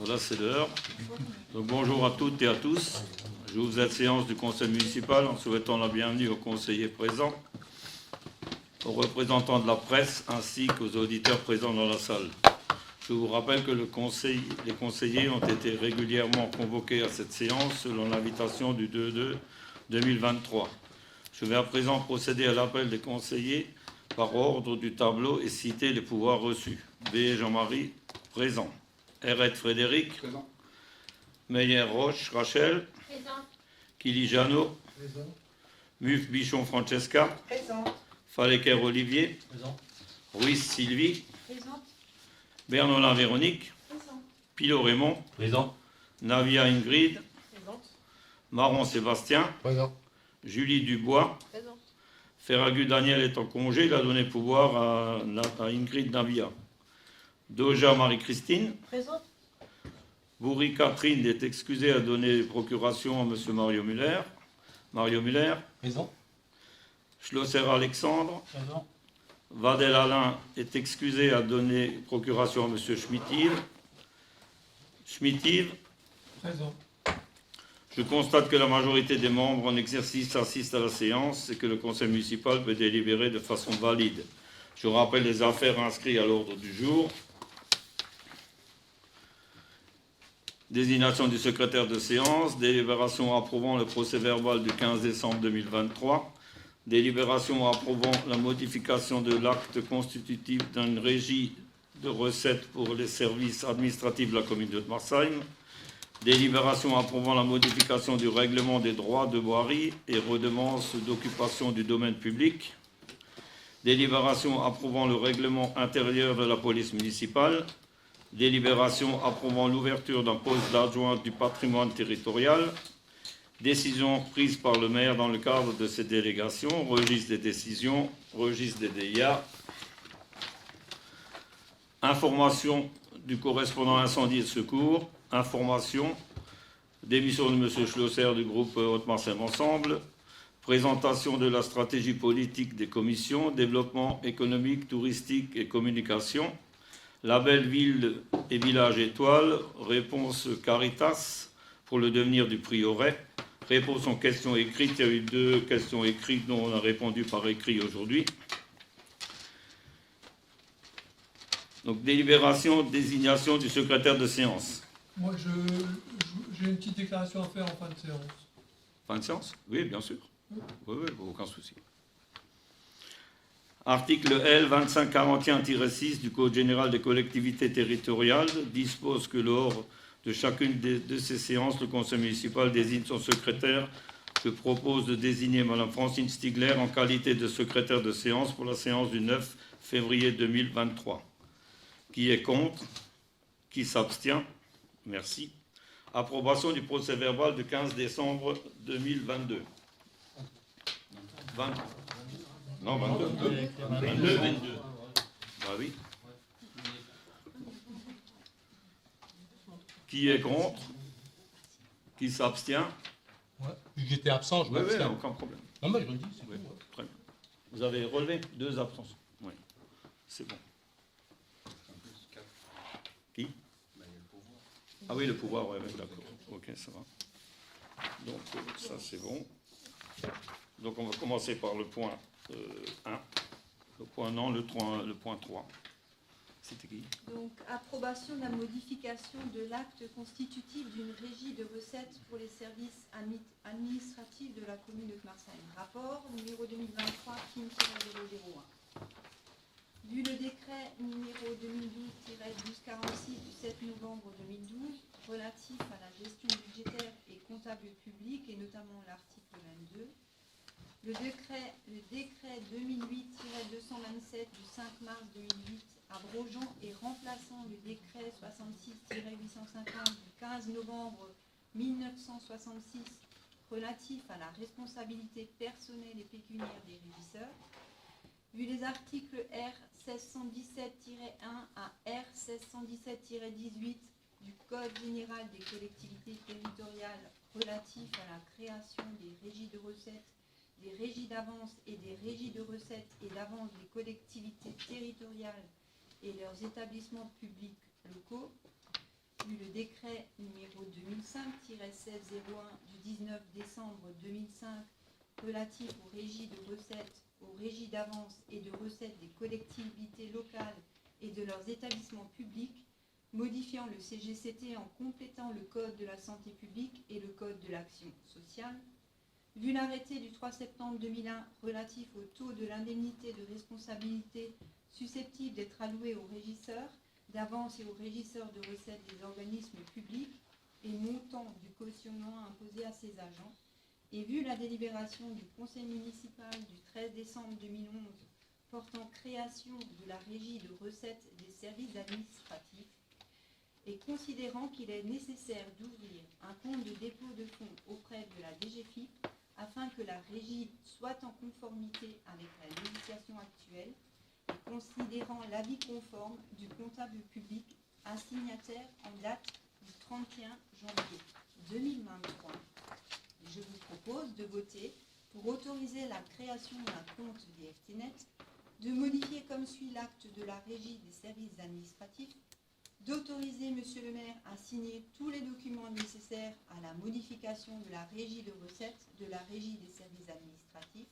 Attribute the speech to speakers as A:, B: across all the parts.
A: Voilà, c'est l'heure. Donc bonjour à toutes et à tous. J'ouvre cette séance du conseil municipal en souhaitant la bienvenue aux conseillers présents, aux représentants de la presse ainsi qu'aux auditeurs présents dans la salle. Je vous rappelle que les conseillers ont été régulièrement convoqués à cette séance selon l'invitation du 2/2/2023. Je vais à présent procéder à l'appel des conseillers par ordre du tableau et citer les pouvoirs reçus. B. Jean-Marie, présent. Eret Frédéric. Présent. Meyer Roche Rachel.
B: Présent.
A: Kili Jeannot.
C: Présent.
A: Muf Bichon Francesca.
B: Présent.
A: Fallecker Olivier.
C: Présent.
A: Ruiz Sylvie.
B: Présent.
A: Bernolin Véronique.
B: Présent.
A: Pilot Raymond.
C: Présent.
A: Navia Ingrid.
B: Présente.
A: Marron Sébastien.
C: Présent.
A: Julie Dubois.
B: Présent.
A: Ferragu Daniel est en congé, il a donné pouvoir à Ingrid Navia. Doja Marie-Christine.
B: Présente.
A: Bourri Catherine est excusée à donner procuration à M. Mario Muller. Mario Muller.
C: Présent.
A: Schlosser Alexandre.
C: Présent.
A: Vadel Alain est excusé à donner procuration à M. Schmittiv. Schmittiv.
C: Présent.
A: Je constate que la majorité des membres en exercice assistent à la séance et que le conseil municipal peut délibérer de façon valide. Je rappelle les affaires inscrites à l'ordre du jour. Désignation du secrétaire de séance, délibération approuvant le procès-verbal du 15 décembre 2023, délibération approuvant la modification de l'acte constitutif d'une régie de recettes pour les services administratifs de la commune de Marsheim, délibération approuvant la modification du règlement des droits de voirie et redevances d'occupation du domaine public, délibération approuvant le règlement intérieur de la police municipale, délibération approuvant l'ouverture d'un poste d'adjoint du patrimoine territorial, décision prise par le maire dans le cadre de ces délégations, registre des décisions, registre des DIA, information du correspondant incendie et secours, information, démission de M. Schlosser du groupe Haute-Marseille Ensemble, présentation de la stratégie politique des commissions, développement économique, touristique et communication, label ville et village étoile, réponse Caritas pour le devenir du prieuré, réponse aux questions écrites. Il y a eu 2 questions écrites dont on a répondu par écrit aujourd'hui. Donc délibération, désignation du secrétaire de séance.
D: Moi, j'ai une petite déclaration à faire en fin de séance.
A: Fin de séance? Oui, bien sûr. Oui, aucun souci. Article L 2541-6 du Code général des collectivités territoriales dispose que lors de chacune de ces séances, le conseil municipal désigne son secrétaire. Je propose de désigner Mme Francine Stigler en qualité de secrétaire de séance pour la séance du 9 février 2023. Qui est contre? Qui s'abstient? Merci. Approbation du procès-verbal du 15 décembre 2022. 20. Non, 22. 22. Ah oui. Qui est contre? Qui s'abstient?
C: Ouais. J'étais absent, je
A: Oui,
C: m'abstiens.
A: aucun problème.
C: Non, mais je le dis, c'est
A: Oui,
C: bon.
A: très bien. Vous avez relevé 2 absences. Oui, c'est bon. Qui? Ah oui, le pouvoir, oui, d'accord. Ok, ça va. Donc, ça, c'est bon. Donc, on va commencer par le point 1. Le point non, le point 3. C'était qui?
B: Donc, approbation de la modification de l'acte constitutif d'une régie de recettes pour les services administratifs de la commune de Marsheim. Rapport numéro 2023 PIM-001. Vu le décret numéro 2012-1246 du 7 novembre 2012 relatif à la gestion budgétaire et comptable publique et notamment l'article 22, le décret 2008-227 du 5 mars 2008 abrogeant et remplaçant le décret 66-850 du 15 novembre 1966 relatif à la responsabilité personnelle et pécuniaire des régisseurs, vu les articles R 1617-1 à R 1617-18 du Code général des collectivités territoriales relatif à la création des régies de recettes, des régies d'avance et des régies de recettes et d'avance des collectivités territoriales et leurs établissements publics locaux, vu le décret numéro 2005-1601 du 19 décembre 2005 relatif aux régies de recettes, aux régies d'avance et de recettes des collectivités locales et de leurs établissements publics, modifiant le CGCT en complétant le Code de la santé publique et le Code de l'action sociale, vu l'arrêté du 3 septembre 2001 relatif au taux de l'indemnité de responsabilité susceptible d'être alloué aux régisseurs d'avance et aux régisseurs de recettes des organismes publics et montant du cautionnement imposé à ces agents, et vu la délibération du Conseil municipal du 13 décembre 2011 portant création de la régie de recettes des services administratifs, et considérant qu'il est nécessaire d'ouvrir un compte de dépôt de fonds auprès de la DGFiP afin que la régie soit en conformité avec la législation actuelle, et considérant l'avis conforme du comptable public assignataire en date du 31 janvier 2023, je vous propose de voter pour autoriser la création d'un compte DFTNet, de modifier comme suit l'acte de la régie des services administratifs, d'autoriser Monsieur le maire à signer tous les documents nécessaires à la modification de la régie de recettes de la régie des services administratifs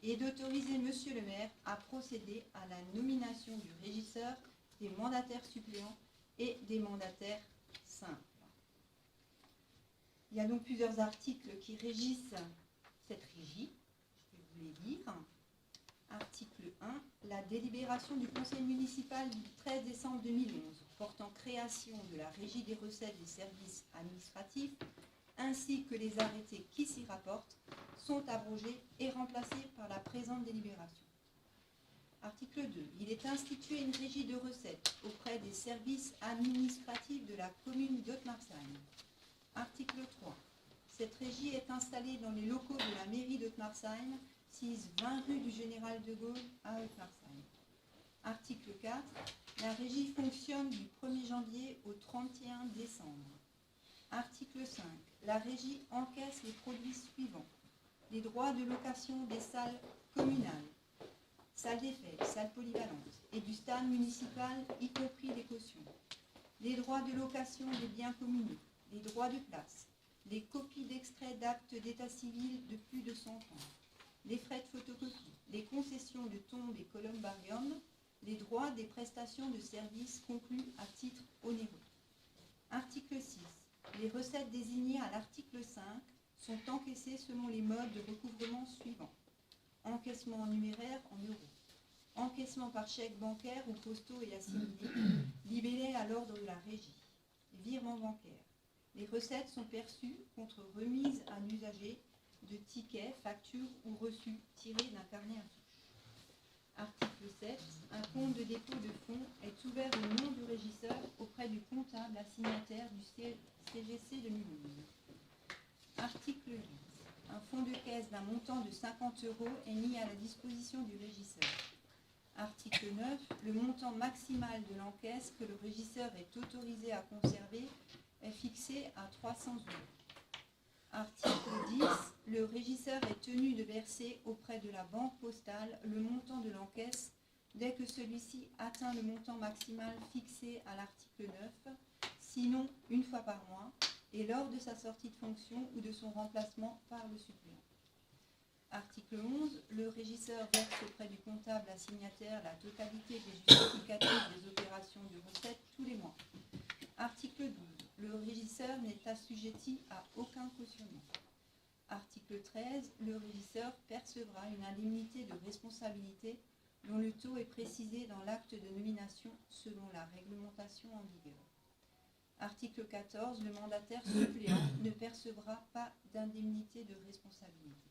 B: et d'autoriser Monsieur le maire à procéder à la nomination du régisseur, des mandataires suppléants et des mandataires simples. Il y a donc plusieurs articles qui régissent cette régie. Je vais vous les lire. Article 1. La délibération du Conseil municipal du 13 décembre 2011 portant création de la régie des recettes des services administratifs ainsi que les arrêtés qui s'y rapportent sont abrogés et remplacés par la présente délibération. Article 2. Il est institué une régie de recettes auprès des services administratifs de la commune d'Haute-Marseigne. Article 3. Cette régie est installée dans les locaux de la mairie d'Haute-Marseigne, 6-20 rue du Général de Gaulle à Haute-Marseigne. Article 4. La régie fonctionne du 1er janvier au 31 décembre. Article 5. La régie encaisse les produits suivants: les droits de location des salles communales, salles des fêtes, salles polyvalentes et du stade municipal, y compris les cautions, les droits de location des biens communaux, les droits de place, les copies d'extraits d'actes d'état civil de plus de 100 ans, les frais de photocopie, les concessions de tombes et columbariums, les droits des prestations de services conclus à titre onéreux. Article 6. Les recettes désignées à l'article 5 sont encaissées selon les modes de recouvrement suivants: encaissement en numéraire en euros, encaissement par chèque bancaire ou postaux et assimilés, libellé à l'ordre de la régie, virement bancaire. Les recettes sont perçues contre remise à un usager de tickets, factures ou reçus tirés d'un carnet à touche. Article 7. Un compte de dépôt de fonds est ouvert au nom du régisseur auprès du comptable assignataire du CGC 2011. Article 8. Un fonds de caisse d'un montant de 50 € est mis à la disposition du régisseur. Article 9. Le montant maximal de l'encaisse que le régisseur est autorisé à conserver est fixé à 300 €. Article 10. Le régisseur est tenu de verser auprès de la banque postale le montant de l'encaisse dès que celui-ci atteint le montant maximal fixé à l'article 9, sinon une fois par mois, et lors de sa sortie de fonction ou de son remplacement par le suppléant. Article 11. Le régisseur verse auprès du comptable assignataire la totalité des justificatifs des opérations de recette tous les mois. Article 12. Le régisseur n'est assujetti à aucun cautionnement. Article 13. Le régisseur percevra une indemnité de responsabilité dont le taux est précisé dans l'acte de nomination selon la réglementation en vigueur. Article 14. Le mandataire suppléant ne percevra pas d'indemnité de responsabilité.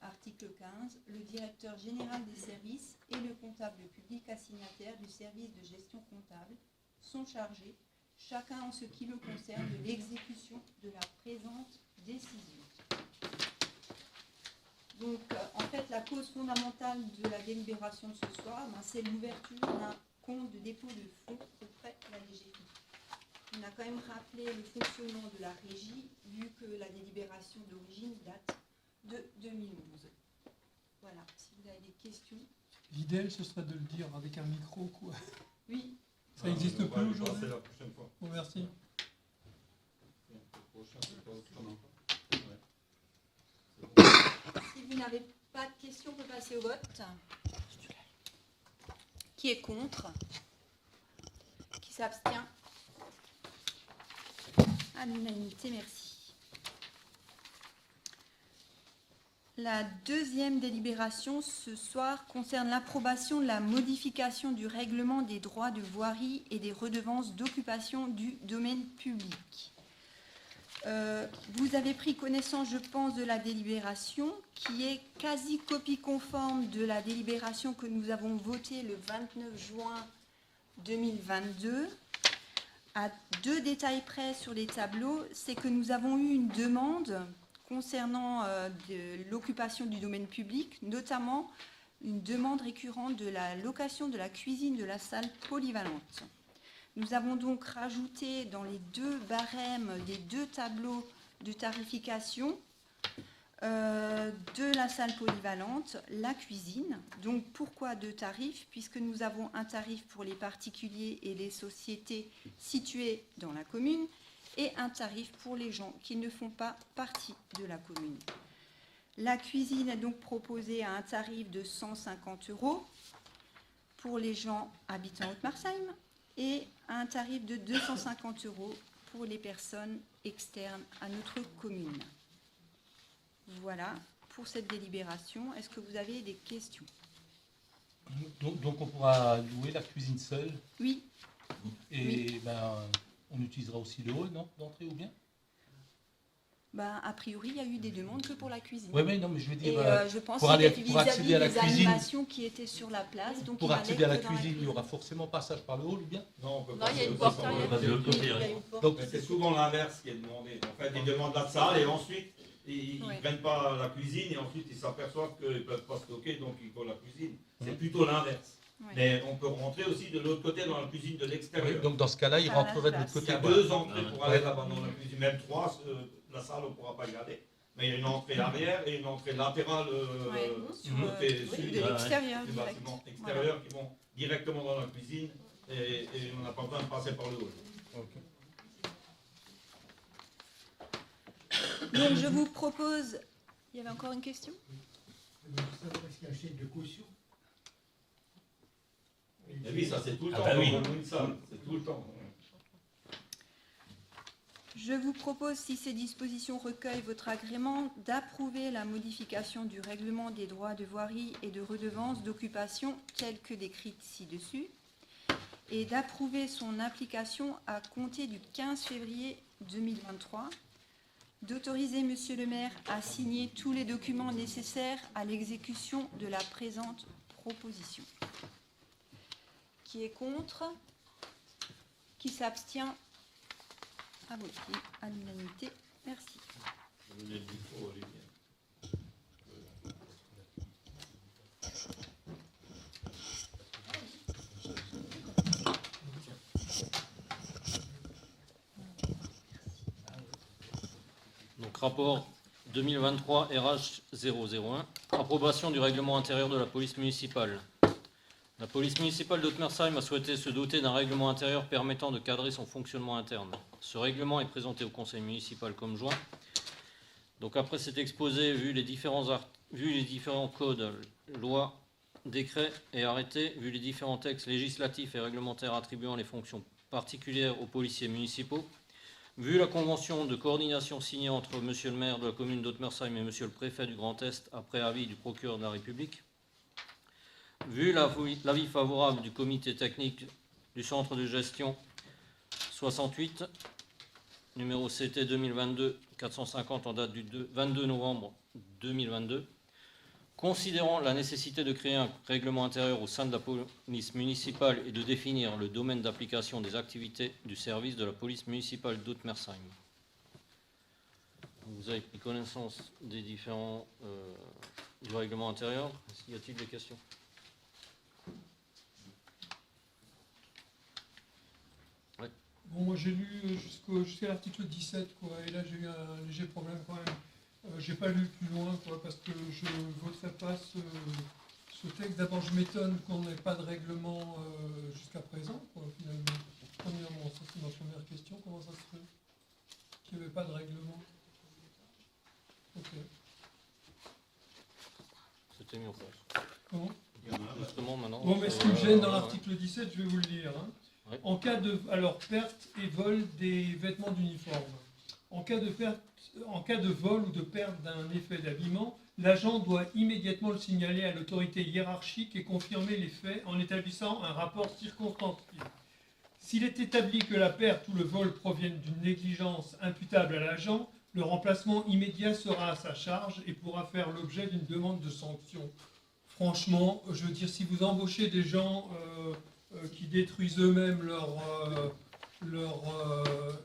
B: Article 15. Le directeur général des services et le comptable public assignataire du service de gestion comptable sont chargés, chacun en ce qui le concerne, de l'exécution de la présente décision. Donc, en fait, la cause fondamentale de la délibération de ce soir, c'est l'ouverture d'un compte de dépôt de fonds auprès de la DGFiP. On a quand même rappelé le fonctionnement de la régie, vu que la délibération d'origine date de 2011. Voilà, si vous avez des questions.
D: L'idéal, ce serait de le dire avec un micro, quoi.
B: Oui.
D: Ça n'existe plus aujourd'hui.
E: La prochaine fois.
D: Bon, merci.
B: Si vous n'avez pas de questions, on peut passer au vote. Qui est contre? Qui s'abstient? À l'unanimité, merci. La deuxième délibération ce soir concerne l'approbation de la modification du règlement des droits de voirie et des redevances d'occupation du domaine public. Vous avez pris connaissance, je pense, de la délibération qui est quasi copie conforme de la délibération que nous avons votée le 29 juin 2022. À 2 détails près sur les tableaux, c'est que nous avons eu une demande concernant de l'occupation du domaine public, notamment une demande récurrente de la location de la cuisine de la salle polyvalente. Nous avons donc rajouté dans les 2 barèmes des 2 tableaux de tarification de la salle polyvalente, la cuisine. Donc pourquoi 2 tarifs? Puisque nous avons un tarif pour les particuliers et les sociétés situées dans la commune et un tarif pour les gens qui ne font pas partie de la commune. La cuisine est donc proposée à un tarif de 150 € pour les gens habitant Haute-Marsheim et à un tarif de 250 € pour les personnes externes à notre commune. Voilà pour cette délibération. Est-ce que vous avez des questions?
C: Donc on pourra louer la cuisine seule
B: Oui.
C: et
B: Oui.
C: On utilisera aussi le hall, non, d'entrée ou bien?
B: A priori, il y a eu des demandes que pour la cuisine.
C: Oui, mais non, mais je veux
B: Et
C: dire,
B: je pense
C: pour
B: que
C: aller-
B: c'était
C: pour accéder à la
B: vis-à-vis des
C: cuisine-
B: animations qui étaient sur la place. Donc
C: pour
B: il
C: accéder à la
B: allait que dans
C: cuisine, il y aura forcément passage par le hall ou bien?
A: Non, on peut
E: Non,
A: pas.
E: il y a une
A: c'est
E: porte
A: aussi
E: arrière.
A: par le-
E: Il y a une porte.
C: Donc,
A: Mais c'est souvent l'inverse qui est demandé. En fait, ils demandent la salle et ensuite, ils ne
B: Ouais.
A: prennent pas la cuisine et ensuite, ils s'aperçoivent qu'ils ne peuvent pas stocker, donc il faut la cuisine. C'est plutôt l'inverse.
B: Ouais.
A: Mais on peut rentrer aussi de l'autre côté dans la cuisine de l'extérieur.
C: oui, donc dans ce cas-là, il
B: Par la
C: rentrerait de l'autre
B: place.
A: Il y
C: côté.
A: a
C: Voilà.
A: 2 entrées pour aller là-bas dans la cuisine, même 3, la salle on ne pourra pas y aller. Mais il y a une entrée arrière et une entrée latérale
B: Ouais, sur,
A: du côté
B: oui,
A: sud
B: de l'extérieur
A: du
B: direct.
A: bâtiment extérieur qui vont directement dans la cuisine et on n'a pas besoin de passer par le hall.
C: Ok.
B: Donc je vous propose. Il y avait encore une question?
F: Est-ce qu'il y a un chèque de caution?
A: Et oui, ça c'est tout le temps.
G: bah oui.
A: Dans une salle, c'est tout le temps.
B: Je vous propose, si ces dispositions recueillent votre agrément, d'approuver la modification du règlement des droits de voirie et de redevance d'occupation telle que décrite ci-dessus et d'approuver son application à compter du 15 février 2023, d'autoriser Monsieur le maire à signer tous les documents nécessaires à l'exécution de la présente proposition. Qui est contre? Qui s'abstient? À voter à l'unanimité. Merci.
A: Vous êtes du faux, Olivier.
G: Donc rapport 2023 RH 001, approbation du règlement intérieur de la police municipale. La police municipale d'Haute-Marsheim a souhaité se doter d'un règlement intérieur permettant de cadrer son fonctionnement interne. Ce règlement est présenté au conseil municipal comme joint. Donc après cet exposé, vu les différents codes, lois, décrets et arrêtés, vu les différents textes législatifs et réglementaires attribuant les fonctions particulières aux policiers municipaux, vu la convention de coordination signée entre Monsieur le maire de la commune d'Haute-Marsheim et Monsieur le préfet du Grand Est après avis du procureur de la République, vu l'avis favorable du comité technique du centre de gestion 68, numéro CT 2022-450 en date du 22 novembre 2022, considérant la nécessité de créer un règlement intérieur au sein de la police municipale et de définir le domaine d'application des activités du service de la police municipale d'Haute-Marsheim. Vous avez pris connaissance des différents du règlement intérieur. Y a-t-il des questions?
D: Bon, moi j'ai lu jusqu'à l'article 17, quoi, et là j'ai eu un léger problème quand même. J'ai pas lu plus loin, quoi, parce que je voterai pas ce texte. D'abord, je m'étonne qu'on n'ait pas de règlement jusqu'à présent, quoi, finalement. Premièrement, ça c'est ma première question, comment ça se fait? qu'il n'y avait pas de règlement. Ok.
G: C'était mis en place.
D: Comment?
G: Justement, maintenant.
D: Bon, mais ce qui me gêne dans l'article 17, je vais vous le lire. Hein.
G: Ouais.
D: En cas de perte et vol des vêtements d'uniforme, en cas de vol ou de perte d'un effet d'habillement, l'agent doit immédiatement le signaler à l'autorité hiérarchique et confirmer les faits en établissant un rapport circonstancié. S'il est établi que la perte ou le vol proviennent d'une négligence imputable à l'agent, le remplacement immédiat sera à sa charge et pourra faire l'objet d'une demande de sanction. Franchement, je veux dire, si vous embauchez des gens qui détruisent eux-mêmes leur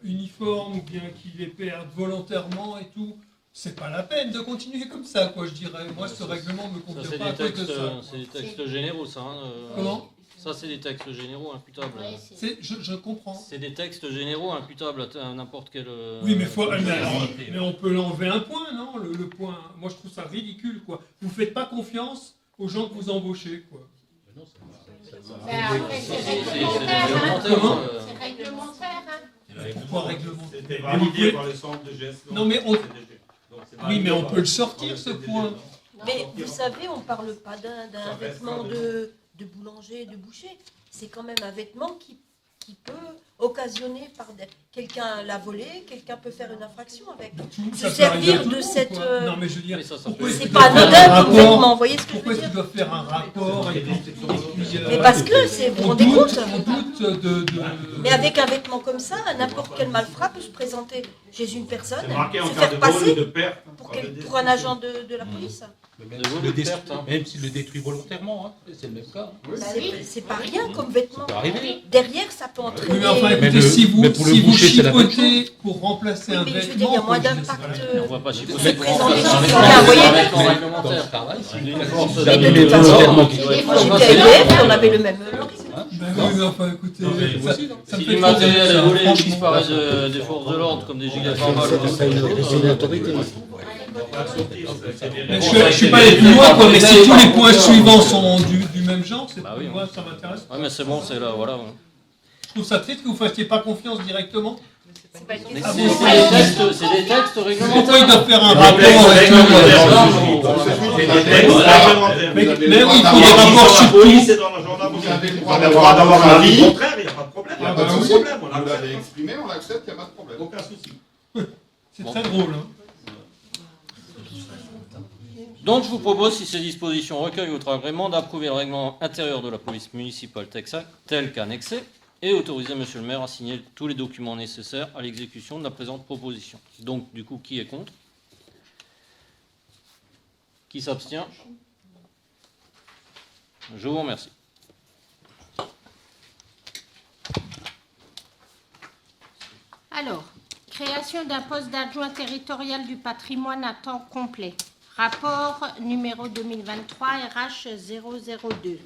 D: uniforme ou bien qui les perdent volontairement et tout, c'est pas la peine de continuer comme ça, quoi, je dirais. Moi, ce règlement me
G: Ça,
D: convient
G: c'est
D: pas à
G: des
D: cause
G: textes,
D: de ça.
G: c'est des textes généraux, ça. Hein,
D: Comment?
G: Ça, c'est des textes généraux imputables.
E: Ouais, c'est-
D: Je comprends.
G: C'est des textes généraux imputables à n'importe quel.
D: Oui, mais on peut l'enlever un point, non? Le point. Moi, je trouve ça ridicule, quoi. Vous faites pas confiance aux gens que vous embauchez, quoi.
E: Ben après, c'est
G: C'est
E: réglementaire, hein.
D: Comment
E: C'est réglementaire, hein.
D: Pourquoi réglementer?
A: C'était validé par le centre de gestion.
D: Non, mais on-
A: CDG. Donc, c'est
D: Oui,
A: validé
D: mais on
A: par-
D: peut le sortir,
A: par
D: ce
A: CDG.
D: point.
H: Mais vous savez, on ne parle pas d'un
A: Ça
H: vêtement
A: restera
H: de boulanger, de boucher. C'est quand même un vêtement qui peut occasionner quelqu'un l'a volé, quelqu'un peut faire une infraction avec.
D: Ça
H: Se
D: peut arriver à
H: servir
D: tout le
H: de
D: monde,
H: cette,
D: quoi. Non, mais je veux dire,
G: Oui, ça
D: pourquoi
G: peut-
D: est-ce
H: C'est
D: qu'ils
H: pas
D: doivent faire un
H: anodin comme
D: rapport
H: vêtement, vous voyez ce que je
D: Pourquoi
H: veux
D: est-ce qu'ils
H: dire?
D: doivent faire un rapport et puis,
H: Mais parce que vous vous rendez compte?
D: on doute de...
H: Mais avec un vêtement comme ça, n'importe quel malfrat peut se présenter chez une personne,
A: C'est marqué en
H: se
A: cas de
H: faire
A: vol ou
H: passer
A: de perte.
H: pour un agent de la police.
G: De vol ou de perte, hein.
C: Même s'il le détruit volontairement, hein, c'est le même cas.
H: C'est pas rien comme vêtement.
C: Ça peut arriver.
H: Derrière, ça peut
D: Oui,
H: entraîner.
D: mais enfin,
C: Mais
D: écoutez,
C: mais pour le
D: si vous
C: boucher, c'est la même
D: chipotez pour remplacer
H: Oui,
D: un
H: mais je veux
D: vêtement...
H: dire, il y a moins
D: je veux dire,
H: d'impact.
D: c'est pas-
G: On va pas chiffrer
H: se présenter
G: pour
H: sur
G: un
H: ça, vous voyez.
G: vêtement
C: Dans
G: réglementaire.
C: le travail,
G: C'est
C: c'est
G: une force
H: Mais de
G: d'habiller
H: toute
G: le
H: façon,
G: corps qui doit être
H: moi j'étais
G: remplacé.
H: élève, on avait le même.
D: Ben oui, mais enfin, écoutez, ça me
G: Si
D: fait
G: du
D: trop
G: matériel
D: rire,
G: est
D: ça,
G: volé et
D: franchement.
G: disparaît des forces de l'ordre comme des gilets pare-balles,
D: Mais je suis pas allé plus loin, quoi, mais si tous les points suivants sont du même genre, c'est
G: Bah oui,
D: moi, ça m'intéresse.
G: Ouais, mais c'est bon, c'est là, voilà.
D: Je trouve ça triste que vous fassiez pas confiance directement.
H: C'est pas une
G: Mais
H: question.
G: c'est des textes
D: Pourquoi ils
G: réglementaires.
D: doivent faire un
A: Les
D: rapport
A: textes
D: avec tout
A: réglementaires. C'est des textes réglementaires.
D: Mais
A: Vous avez
D: mais
A: le
D: oui, il
A: droit
D: faut des
A: d'avoir
D: rapports
A: dans
D: sur
A: la
D: tout.
A: police et dans la gendarmerie.
F: Vous avez le
A: Vous
F: droit
A: avez le droit d'avoir un avis contraire, il n'y a pas de problème.
F: Il n'y a
D: Ah,
F: pas de
D: bah
F: souci.
A: problème, on
F: Vous l'avez
A: l'accepte.
F: exprimé, on l'accepte, il n'y a pas de problème.
A: Aucun souci.
D: C'est très drôle. Hein.
G: Donc je vous propose, si ces dispositions recueillent votre agrément, d'approuver le règlement intérieur de la police municipale tel qu'annexé et autoriser monsieur le maire à signer tous les documents nécessaires à l'exécution de la présente proposition. Donc du coup, qui est contre? Qui s'abstient? Je vous remercie.
E: Alors, création d'un poste d'adjoint territorial du patrimoine à temps complet. Rapport numéro 2023 RH 002.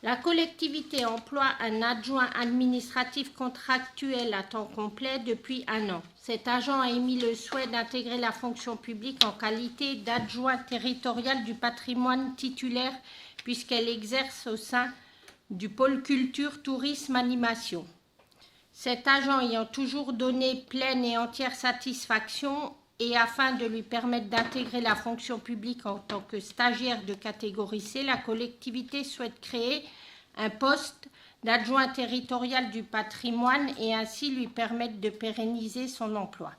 E: La collectivité emploie un adjoint administratif contractuel à temps complet depuis 1 an. Cet agent a émis le souhait d'intégrer la fonction publique en qualité d'adjoint territorial du patrimoine titulaire puisqu'elle exerce au sein du pôle culture, tourisme, animation. Cet agent ayant toujours donné pleine et entière satisfaction et afin de lui permettre d'intégrer la fonction publique en tant que stagiaire de catégorie C, la collectivité souhaite créer un poste d'adjoint territorial du patrimoine et ainsi lui permettre de pérenniser son emploi.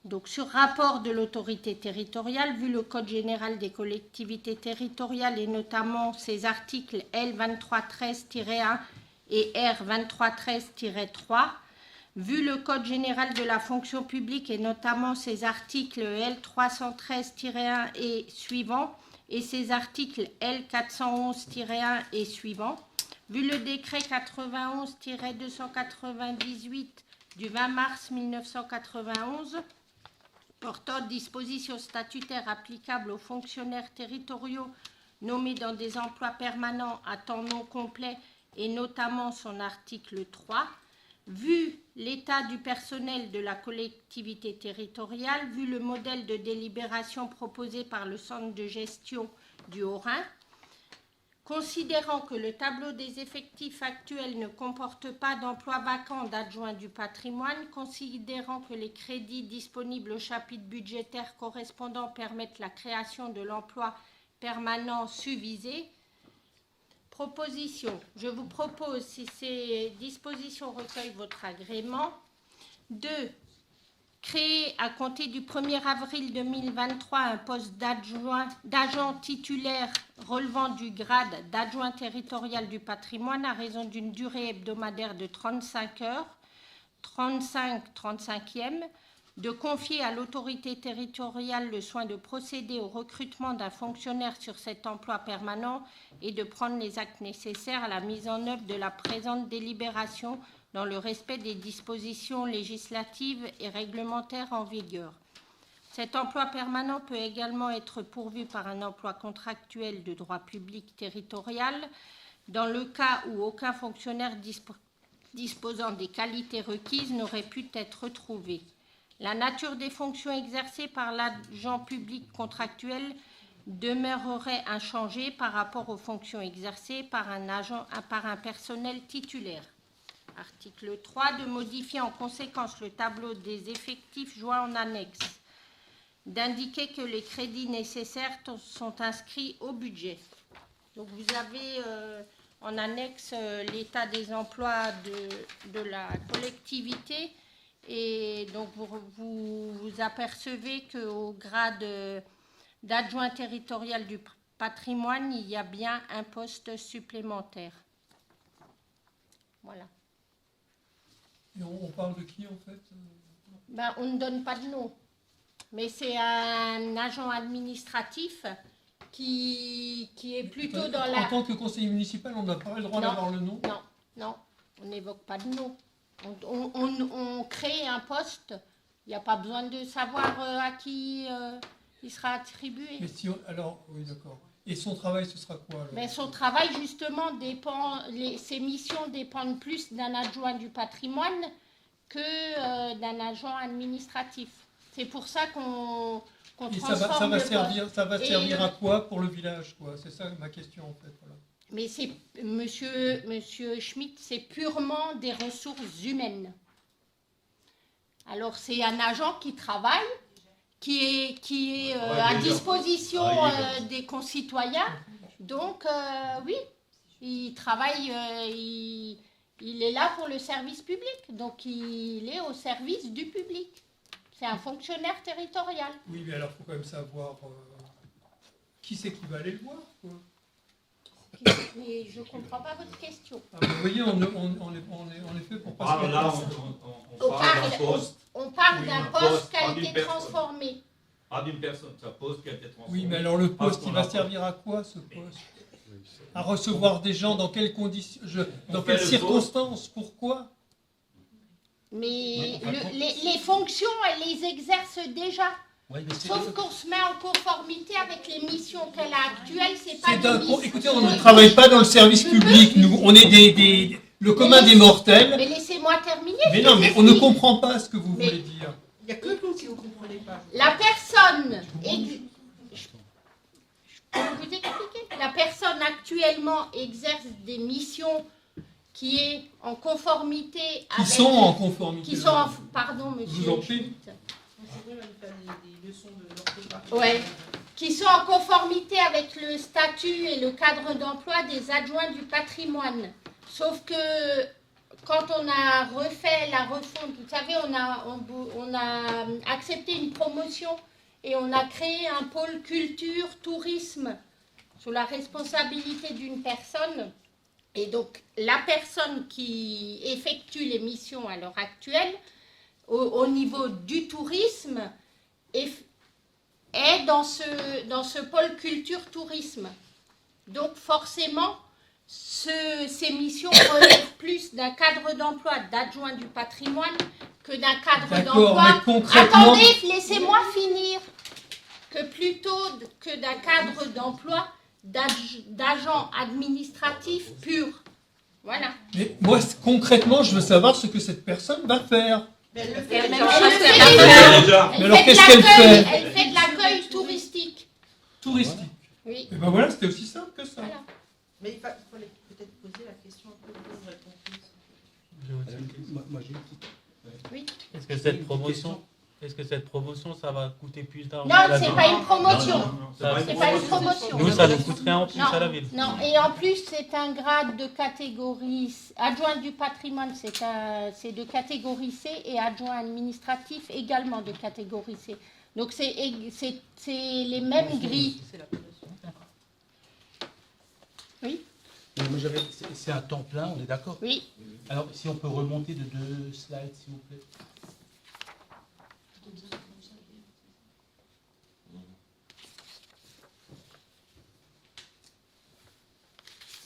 E: Donc, sur rapport de l'autorité territoriale, vu le Code général des collectivités territoriales et notamment ses articles L2313-1 et R2313-3, vu le Code général de la fonction publique et notamment ses articles L313-1 et suivants et ses articles L411-1 et suivants, vu le décret 91-298 du 20 mars 1991 portant dispositions statutaires applicables aux fonctionnaires territoriaux nommés dans des emplois permanents à temps non complet et notamment son article 3, vu l'état du personnel de la collectivité territoriale, vu le modèle de délibération proposé par le centre de gestion du Haut-Rhin, Considérant que le tableau des effectifs actuels ne comporte pas d'emploi vacant d'adjoint du patrimoine, considérant que les crédits disponibles au chapitre budgétaire correspondant permettent la création de l'emploi permanent susvisé, proposition. Je vous propose, si ces dispositions recueillent votre agrément, de créer à compter du 1er avril 2023 un poste d'agent titulaire relevant du grade d'adjoint territorial du patrimoine à raison d'une durée hebdomadaire de 35 heures, 35e, de confier à l'autorité territoriale le soin de procéder au recrutement d'un fonctionnaire sur cet emploi permanent et de prendre les actes nécessaires à la mise en œuvre de la présente délibération dans le respect des dispositions législatives et réglementaires en vigueur. Cet emploi permanent peut également être pourvu par un emploi contractuel de droit public territorial dans le cas où aucun fonctionnaire disposant des qualités requises n'aurait pu être trouvé. La nature des fonctions exercées par l'agent public contractuel demeurerait inchangée par rapport aux fonctions exercées par un personnel titulaire. Article 3, de modifier en conséquence le tableau des effectifs joint en annexe, d'indiquer que les crédits nécessaires sont inscrits au budget. Donc vous avez en annexe l'état des emplois de la collectivité et donc vous apercevez qu'au grade d'adjoint territorial du patrimoine, il y a bien un poste supplémentaire. Voilà.
D: Et on parle de qui en fait?
E: Ben, on ne donne pas de nom, mais c'est un agent administratif qui est plutôt dans la...
D: En tant que conseiller municipal, on n'a pas le droit d'avoir le nom?
E: Non, on n'évoque pas de nom. On crée un poste, il n'y a pas besoin de savoir à qui il sera attribué.
D: Mais si alors, oui d'accord. Et son travail, ce sera quoi alors?
E: Mais son travail, justement, ses missions dépendent plus d'un adjoint du patrimoine que d'un agent administratif. C'est pour ça qu'on transforme
D: ça va
E: le
D: servir,
E: poste.
D: ça va servir à quoi pour le village, quoi? C'est ça ma question en fait. Voilà.
E: Mais c'est, monsieur Schmitt, c'est purement des ressources humaines. Alors, c'est un agent qui travaille, qui est à disposition des concitoyens. Donc, oui, il travaille, il est là pour le service public. Donc, il est au service du public. C'est un fonctionnaire territorial.
D: Oui, mais alors, il faut quand même savoir qui c'est qui va aller le voir, quoi.
E: Mais je ne comprends pas votre question.
D: Ah, vous voyez, on est fait pour passer...
A: Là,
E: On parle
A: Oui,
E: d'un
A: un
E: poste
A: poste,
E: qui a
A: pas
E: été
A: d'une personne.
E: transformé.
A: Pas d'une personne, ça poste qui a été transformé.
D: Oui, mais alors le poste,
A: Parce qu'on
D: il va
A: a-
D: servir à quoi, ce poste? À recevoir des gens dans quelles conditions, dans
A: On
D: quelles
A: fait le
D: circonstances? Pourquoi?
E: Mais les fonctions, elle les exerce déjà.
C: Ouais, mais c'est-
E: Sauf qu'on se met en conformité avec les missions qu'elle a actuelles. C'est pas des missions.
D: Écoutez, on ne travaille pas dans le service public, nous, on est le commun des mortels.
E: Mais laissez-moi terminer.
D: Mais
E: je
D: non,
E: vous
D: mais on ne
E: explique.
D: comprend pas ce que vous
E: Mais-
D: voulez dire.
F: Il n'y a que vous qui ne comprenez pas.
E: La personne... Je peux vous expliquer. La personne actuellement exerce des missions qui est en conformité
D: Qui
E: avec...
D: sont en conformité.
E: Pardon,
D: Je vous
E: monsieur
D: en prie.
E: Schmitt.
F: C'est vrai, on fait des leçons de l'orthographe.
E: Ouais. Qui sont en conformité avec le statut et le cadre d'emploi des adjoints du patrimoine. Sauf que quand on a refait la refonte, vous savez, on a accepté une promotion et on a créé un pôle culture, tourisme sous la responsabilité d'une personne. Et donc, la personne qui effectue les missions à l'heure actuelle, au niveau du tourisme, est dans ce pôle culture-tourisme. Donc, forcément, ces missions relèvent plus d'un cadre d'emploi d'adjoint du patrimoine que d'un cadre
D: D'accord,
E: d'emploi...
D: mais concrètement...
E: Attendez, laissez-moi finir. Que plutôt que d'un cadre d'emploi d'agent administratif pur. Voilà.
D: Mais moi, concrètement, je veux savoir ce que cette personne va faire.
F: Mais elle le
E: Elle
F: fait
E: le
F: déjà.
E: fait
A: Déjà.
D: Mais alors, qu'est-ce qu'elle fait?
E: Elle fait de l'accueil touristique.
D: Touristique.
E: Oui.
D: Et ben voilà, c'était aussi simple que ça.
E: Voilà.
F: Mais il fallait peut-être poser la question un peu plus réponse.
C: Moi, j'ai une petite...
E: Oui.
I: Est-ce que cette promotion, ça va coûter plus d'argent
E: Non,
I: à la
E: c'est
I: ville?
E: pas une promotion.
I: Ça-
E: C'est pas une promotion.
I: Nous, ça nous coûterait en plus à la ville.
E: Non, et en plus, c'est un grade de catégorie adjoint du patrimoine, c'est de catégorie C, et adjoint administratif également de catégorie C. Donc, c'est les mêmes grilles.
F: C'est l'appellation.
E: Oui,
C: Moi, c'est un temps plein, on est d'accord?
E: oui.
C: Alors, si on peut remonter de 2 slides, s'il vous plaît.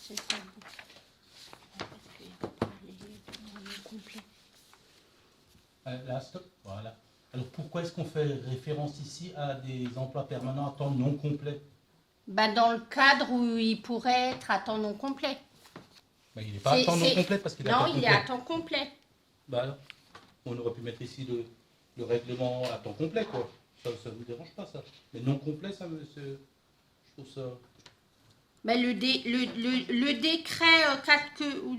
E: C'est ça. Parce qu'il n'y a pas les complets.
C: Là, stop. Voilà. Alors, pourquoi est-ce qu'on fait référence ici à des emplois permanents à temps non complet?
E: Ben, dans le cadre où il pourrait être à temps non complet.
C: Ben, il n'est pas à temps non complet parce qu'il est à
E: Non,
C: temps
E: il est
C: complet.
E: à temps complet.
C: Ben, alors, on aurait pu mettre ici le règlement à temps complet, quoi. Ça ne vous dérange pas, ça. Mais non complet, ça me... Je trouve ça...
E: Ben, le décret où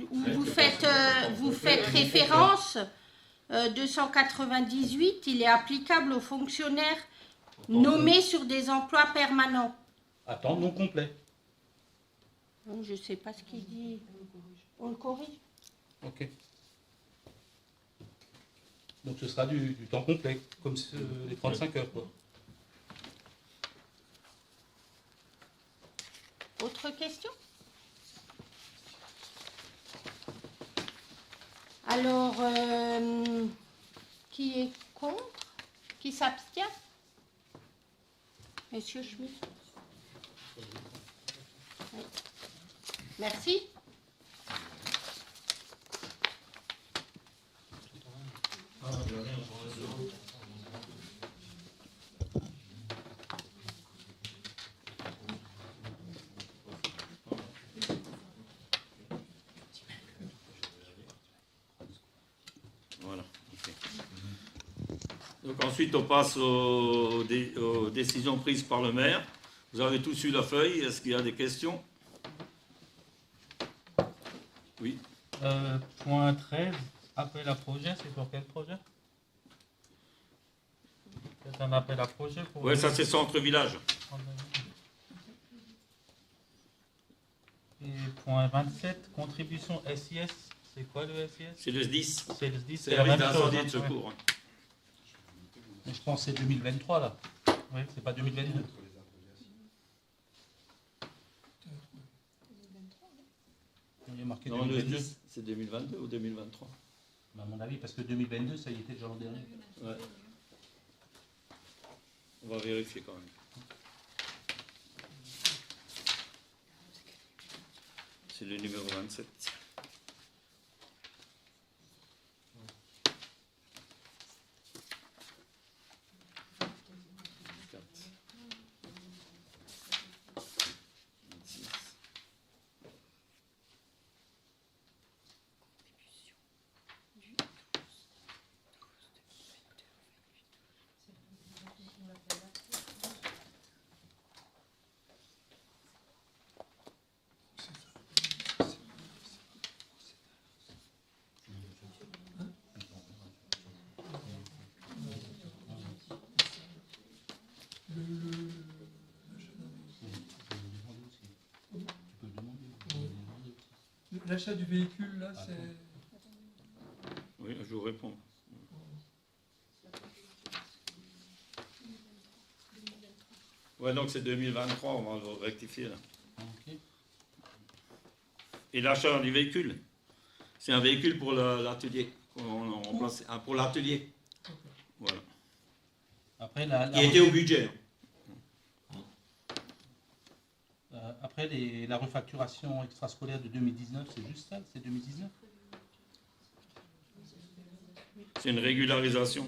E: vous faites référence, 298, il est applicable aux fonctionnaires nommés sur des emplois permanents.
C: À temps non complet.
E: Je ne sais pas ce qu'il dit. On le corrige.
C: Ok. Donc ce sera du temps complet, comme les 35 heures, quoi.
E: Autre question? Alors, qui est contre? Qui s'abstient? Monsieur Schmitt? Oui. Merci.
A: Voilà. Ok. Donc ensuite, on passe aux décisions prises par le maire. Vous avez tous eu la feuille. Est-ce qu'il y a des questions? Oui.
I: Point 13, appel à projet, c'est pour quel projet? C'est un appel à projet pour...
A: Oui, ça c'est centre-village.
I: Et point 27, contribution SIS, c'est quoi le SIS?
A: C'est le 10.
I: C'est le 10,
A: C'est
I: la
A: la
I: même
A: d'incendie
I: chose.
A: de
I: Hein, ouais.
A: secours.
C: Mais je pense que c'est 2023, là.
I: Oui.
C: C'est pas 2022. Il y a marqué
A: Non, le
C: 2022.
A: 10, c'est 2022 ou 2023?
C: À mon avis, parce que 2022, ça y était déjà l'an dernier.
A: Ouais. On va vérifier quand même. C'est le numéro 27.
D: L'achat du véhicule, là, c'est...
A: Oui, je vous réponds. Ouais, donc c'est 2023, on va le rectifier là.
C: Ok.
A: Et l'achat du véhicule, c'est un véhicule pour l'atelier. On place pour l'atelier. Voilà.
C: Après,
A: Qui était au budget.
C: après la refacturation extrascolaire de 2019, c'est juste ça? C'est 2019?
A: C'est une régularisation.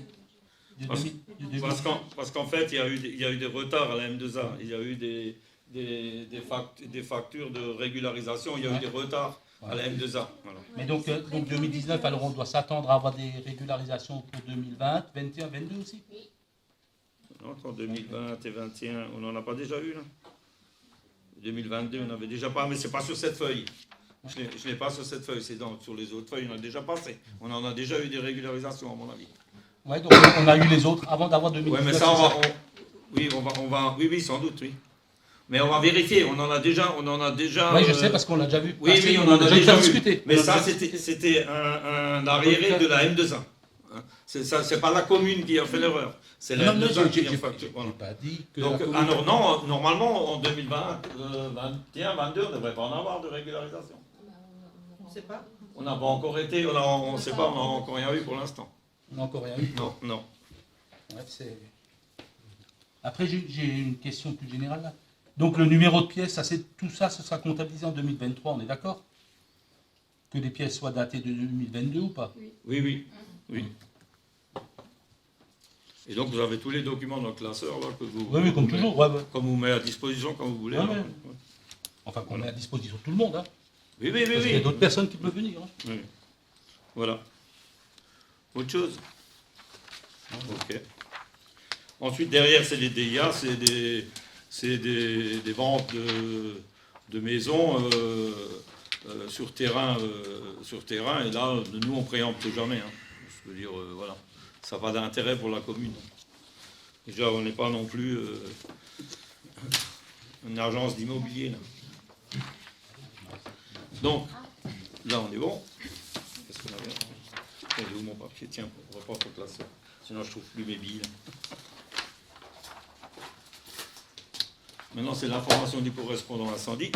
A: Parce qu'en fait, il y a eu des retards à la M2A. Il y a eu des factures de régularisation. Il y a eu des retards à la M2A. Voilà.
C: Mais donc 2019, alors on doit s'attendre à avoir des régularisations pour 2020, 21, 22 aussi?
A: Entre 2020 et 2021, on n'en a pas déjà eu là? 2022, on avait déjà pas, mais c'est pas sur cette feuille. Je n'ai pas sur cette feuille, c'est sur les autres feuilles, on a déjà passé. On en a déjà eu des régularisations, à mon avis.
C: Ouais, donc on a eu les autres avant d'avoir 2019.
A: Ouais, mais ça, oui, sans doute, oui. Mais on va vérifier, on en a déjà.
C: Oui, je sais parce qu'on l'a déjà vu.
A: Oui,
C: passer,
A: oui, on en a déjà
C: discuté.
A: Mais ça, c'était un arriéré de la M2A. Hein. C'est pas la commune qui a fait l'erreur. C'est la M2A qui a fait. Voilà.
C: Pas dit que
A: Donc,
C: la commune-
A: non, normalement, en 2021, 2022, on ne devrait pas en avoir de régularisation.
F: On ne sait pas.
A: On n'a pas encore été, on ne sait pas, on n'a encore rien eu pour l'instant.
C: On n'a encore rien eu.
A: Non.
C: Ouais, après, j'ai une question plus générale là. Donc le numéro de pièce, tout ça, ce sera comptabilisé en 2023, on est d'accord? Que les pièces soient datées de 2022 ou pas?
A: Oui. Et donc vous avez tous les documents dans le classeur là, que vous.
C: Oui, comme toujours. Ouais.
A: Comme vous mettez à disposition quand vous voulez.
C: Ouais,
A: là.
C: ouais. Enfin, qu'on met à disposition de tout le monde. Hein.
A: Oui.
C: Parce qu'il y a d'autres personnes qui peuvent venir. Hein.
A: Oui. Voilà. Autre chose? Ok. Ensuite, derrière, c'est les DIA, c'est des ventes de maisons sur terrain. Et là, nous, on préempte jamais. Hein. Je veux dire, voilà. Ça n'a pas d'intérêt pour la commune. Déjà, on n'est pas non plus une agence d'immobilier. Là. Donc, là, on est bon. Qu'est-ce qu'on avait? Il est où mon papier? Tiens, on va pas pour classer. Sinon, je trouve plus mes billes. Là. Maintenant, c'est l'information du correspondant incendie.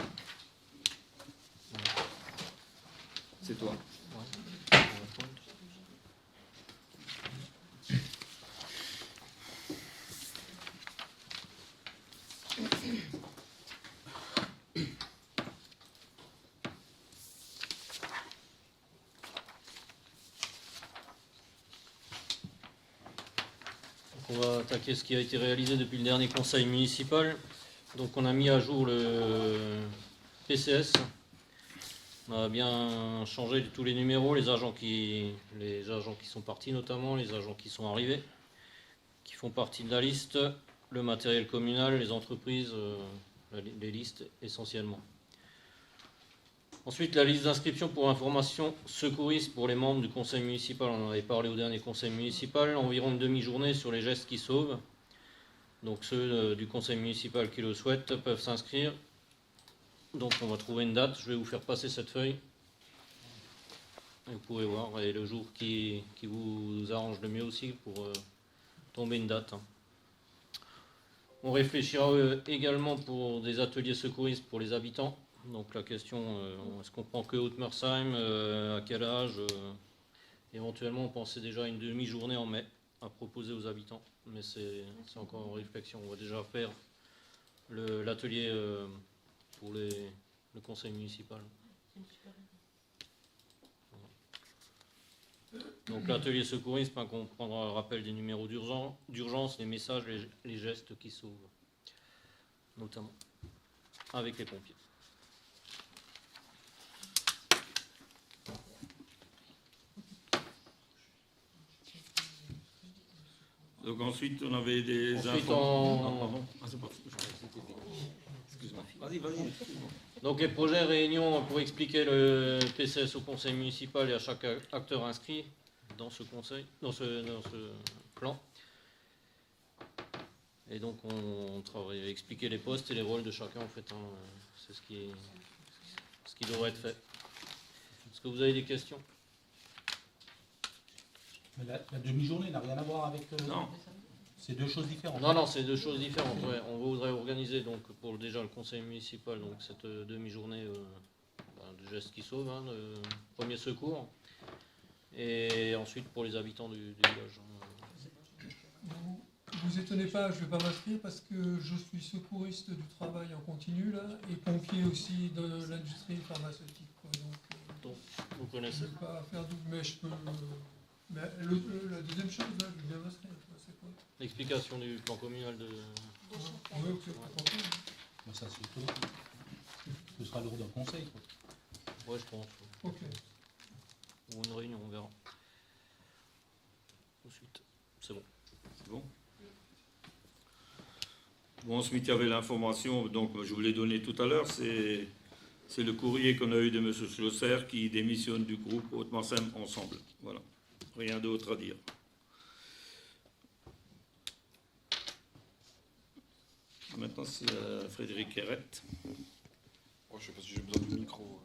A: C'est toi.
G: On va attaquer ce qui a été réalisé depuis le dernier conseil municipal. Donc on a mis à jour le PCS. On a bien changé tous les numéros, les agents qui sont partis notamment, les agents qui sont arrivés, qui font partie de la liste, le matériel communal, les entreprises, les listes essentiellement. Ensuite, la liste d'inscription pour information secouriste pour les membres du conseil municipal. On en avait parlé au dernier conseil municipal. Environ une demi-journée sur les gestes qui sauvent. Donc ceux du conseil municipal qui le souhaitent peuvent s'inscrire. Donc on va trouver une date. Je vais vous faire passer cette feuille. Et vous pourrez voir. Et le jour qui vous arrange le mieux aussi pour tomber une date. On réfléchira également pour des ateliers secouristes pour les habitants. Donc la question, est-ce qu'on prend que Haute-Mersheim, à quel âge éventuellement, on pensait déjà à une demi-journée en mai à proposer aux habitants, mais c'est encore en réflexion. On va déjà faire l'atelier pour le conseil municipal. Donc l'atelier secourisme, on prendra le rappel des numéros d'urgence, les messages, les gestes qui sauvent, notamment avec les pompiers.
A: Donc ensuite, on avait des
G: Ensuite,
A: pardon. Ah, c'est pas... Excuse-moi. Vas-y. Excuse-moi.
G: Donc les projets réunions pour expliquer le PCS au conseil municipal et à chaque acteur inscrit dans ce conseil, dans ce plan. Et donc on travaille à expliquer les postes et les rôles de chacun en fait. Hein. C'est ce qui devrait être fait. Est-ce que vous avez des questions?
C: Mais la demi-journée n'a rien à voir avec...
A: Non.
C: C'est deux choses différentes.
G: Non, c'est deux choses différentes. Ouais. On voudrait organiser donc pour déjà le conseil municipal donc cette demi-journée de gestes qui sauvent, hein, de premier secours, et ensuite pour les habitants du village.
D: Vous étonnez pas, je ne vais pas m'inscrire parce que je suis secouriste du travail en continu là, et pompier aussi de l'industrie pharmaceutique. Quoi.
G: Donc vous
D: Je ne
G: connaissez.
D: vais pas faire double, mais je peux... Mais la deuxième chose, là, je vais bien m'inscrire. C'est quoi?
G: L'explication du plan communal de...
D: Oui, ok, compris.
C: Mais ça, c'est tout. Ce sera lourd d'un conseil. Quoi.
G: Ouais, je pense.
D: Ok.
G: Ou une réunion, on verra. Ensuite, c'est bon.
A: C'est bon. Bon, ensuite, il y avait l'information, donc je vous l'ai donné tout à l'heure, c'est le courrier qu'on a eu de M. Schlosser qui démissionne du groupe Haute-Marsem Ensemble. Voilà, rien d'autre à dire. Maintenant, c'est Frédéric Herrette.
J: Oh, je sais pas si j'ai besoin du micro.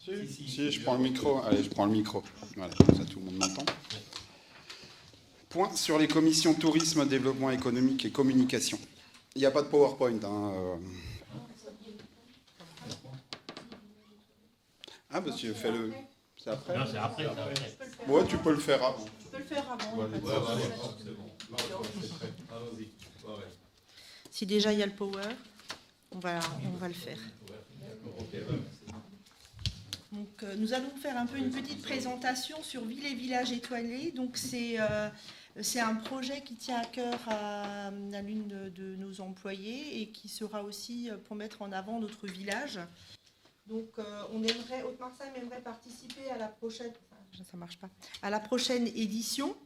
J: Si, je prends le micro. Allez, je prends le micro. Voilà, comme ça tout le monde m'entend. Point sur les commissions tourisme, développement économique et communication. Il n'y a pas de PowerPoint. Hein. Ah, bah tu fais le... C'est après?
I: Non, c'est après.
J: Ouais, tu peux le faire avant.
F: Tu peux le faire avant.
J: Ouais,
F: il y a pas de souci. Si déjà il y a le power, on va le faire. Donc, nous allons faire un peu une petite présentation sur Villes et Villages étoilés. Donc, c'est un projet qui tient à cœur à l'une de nos employés et qui sera aussi pour mettre en avant notre village. Donc, Haute-Marsem aimerait participer à la prochaine, à la prochaine édition.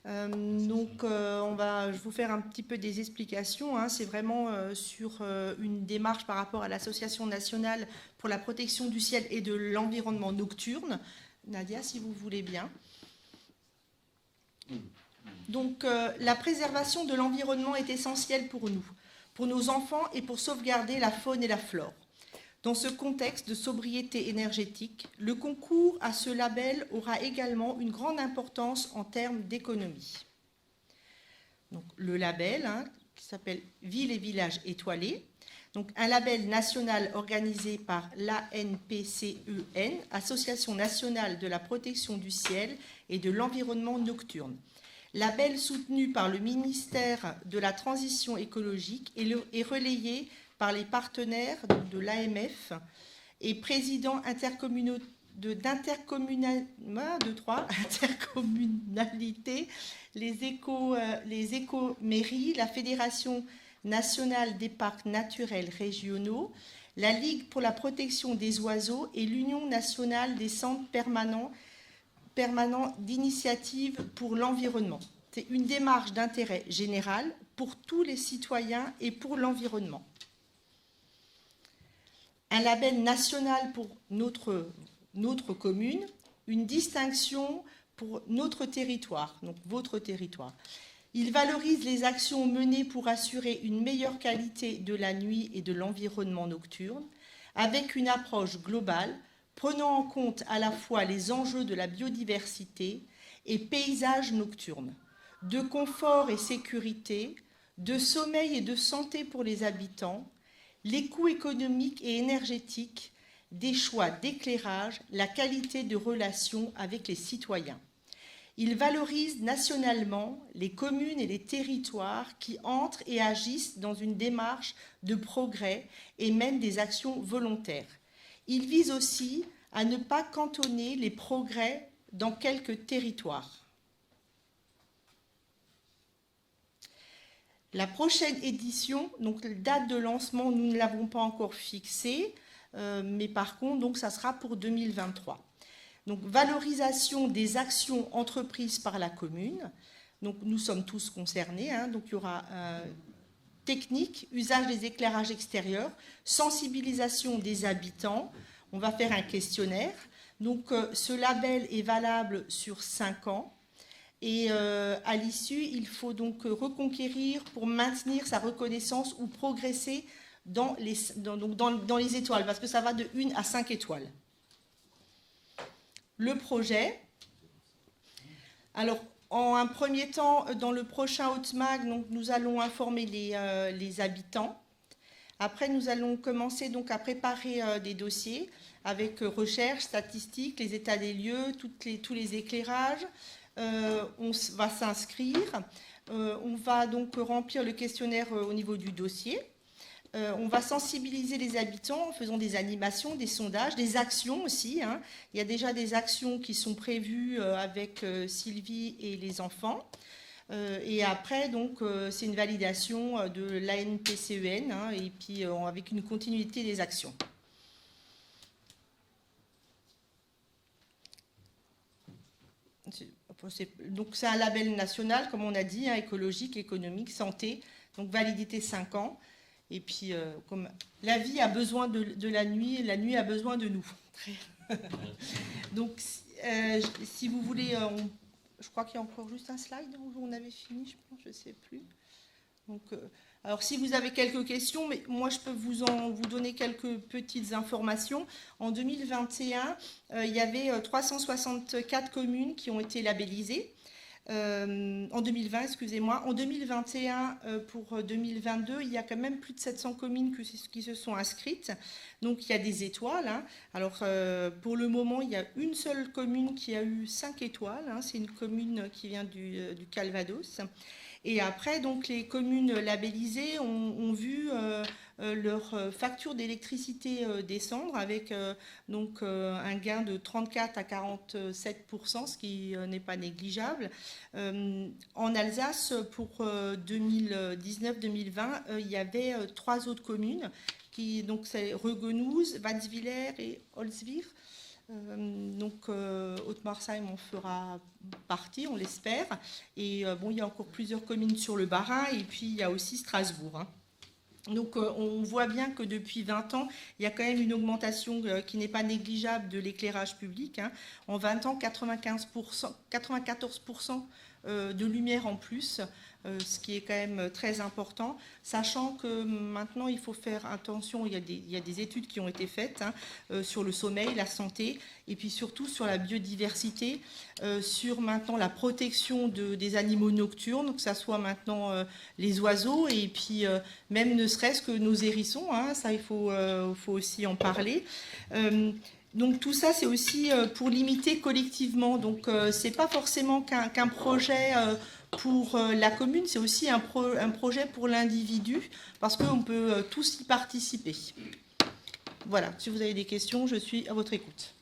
F: Je vais vous faire un petit peu des explications. Hein. C'est vraiment sur une démarche par rapport à l'Association nationale pour la protection du ciel et de l'environnement nocturne. Nadia, si vous voulez bien. Donc, la préservation de l'environnement est essentielle pour nous, pour nos enfants et pour sauvegarder la faune et la flore. Dans ce contexte de sobriété énergétique, le concours à ce label aura également une grande importance en termes d'économie. Donc, le label, qui s'appelle Villes et Villages étoilés, donc un label national organisé par l'ANPCEN, Association nationale de la protection du ciel et de l'environnement nocturne. Label soutenu par le ministère de la Transition écologique et relayé par les partenaires de l'AMF et président d'intercommunalité, les éco-mairies, la Fédération nationale des parcs naturels régionaux, la Ligue pour la protection des oiseaux et l'Union nationale des centres permanents d'initiative pour l'environnement. C'est une démarche d'intérêt général pour tous les citoyens et pour l'environnement. Un label national pour notre commune, une distinction pour notre territoire, donc votre territoire. Il valorise les actions menées pour assurer une meilleure qualité de la nuit et de l'environnement nocturne, avec une approche globale, prenant en compte à la fois les enjeux de la biodiversité et paysages nocturnes, de confort et sécurité, de sommeil et de santé pour les habitants, les coûts économiques et énergétiques, des choix d'éclairage, la qualité de relation avec les citoyens. Il valorise nationalement les communes et les territoires qui entrent et agissent dans une démarche de progrès et mènent des actions volontaires. Il vise aussi à ne pas cantonner les progrès dans quelques territoires. La prochaine édition, donc date de lancement, nous ne l'avons pas encore fixée, mais par contre, donc, ça sera pour 2023. Donc, valorisation des actions entreprises par la commune. Donc, nous sommes tous concernés. Donc, il y aura technique, usage des éclairages extérieurs, sensibilisation des habitants. On va faire un questionnaire. Donc, ce label est valable sur 5 ans. Et à l'issue, il faut donc reconquérir pour maintenir sa reconnaissance ou progresser dans les étoiles, parce que ça va de 1 à 5 étoiles. Le projet. Alors, en un premier temps, dans le prochain Haute-Mag, nous allons informer les habitants. Après, nous allons commencer donc à préparer des dossiers avec recherche, statistiques, les états des lieux, tous les éclairages. On va s'inscrire, on va donc remplir le questionnaire au niveau du dossier, on va sensibiliser les habitants en faisant des animations, des sondages, des actions aussi. Il y a déjà des actions qui sont prévues avec Sylvie et les enfants. Et après, donc, c'est une validation de l'ANPCEN et puis avec une continuité des actions. Donc c'est un label national, comme on a dit, écologique, économique, santé, Donc validité 5 ans. Et puis, comme la vie a besoin de la nuit a besoin de nous. Donc, si vous voulez, je crois qu'il y a encore juste un slide où on avait fini, je pense, je ne sais plus. Donc, alors, si vous avez quelques questions, mais moi, je peux vous donner quelques petites informations. En 2021, il y avait 364 communes qui ont été labellisées. En 2020, excusez-moi. En 2021, pour 2022, il y a quand même plus de 700 communes qui se sont inscrites. Donc, il y a des étoiles. Hein. Alors, pour le moment, il y a une seule commune qui a eu 5 étoiles. Hein. C'est une commune qui vient du Calvados. Et après, donc, les communes labellisées ont vu leur facture d'électricité descendre avec un gain de 34 à 47%, ce qui n'est pas négligeable. En Alsace, pour 2019-2020, il y avait 3 autres communes, donc c'est Regenouse, Wanswiller et Holzwir. Haute-Marsheim en fera partie, on l'espère. Et il y a encore plusieurs communes sur le Bas-Rhin, et puis il y a aussi Strasbourg. Hein. Donc on voit bien que depuis 20 ans, il y a quand même une augmentation qui n'est pas négligeable de l'éclairage public. Hein. En 20 ans, 94% de lumière en plus, ce qui est quand même très important, sachant que maintenant il faut faire attention, il y a des études qui ont été faites sur le sommeil, la santé, et puis surtout sur la biodiversité, sur maintenant la protection des animaux nocturnes, que ce soit maintenant les oiseaux, et puis même ne serait-ce que nos hérissons, hein, ça il faut aussi en parler. Donc tout ça, c'est aussi pour limiter collectivement. Donc c'est pas forcément qu'un projet pour la commune, c'est aussi un projet pour l'individu, parce qu'on peut tous y participer. Voilà, si vous avez des questions, je suis à votre écoute.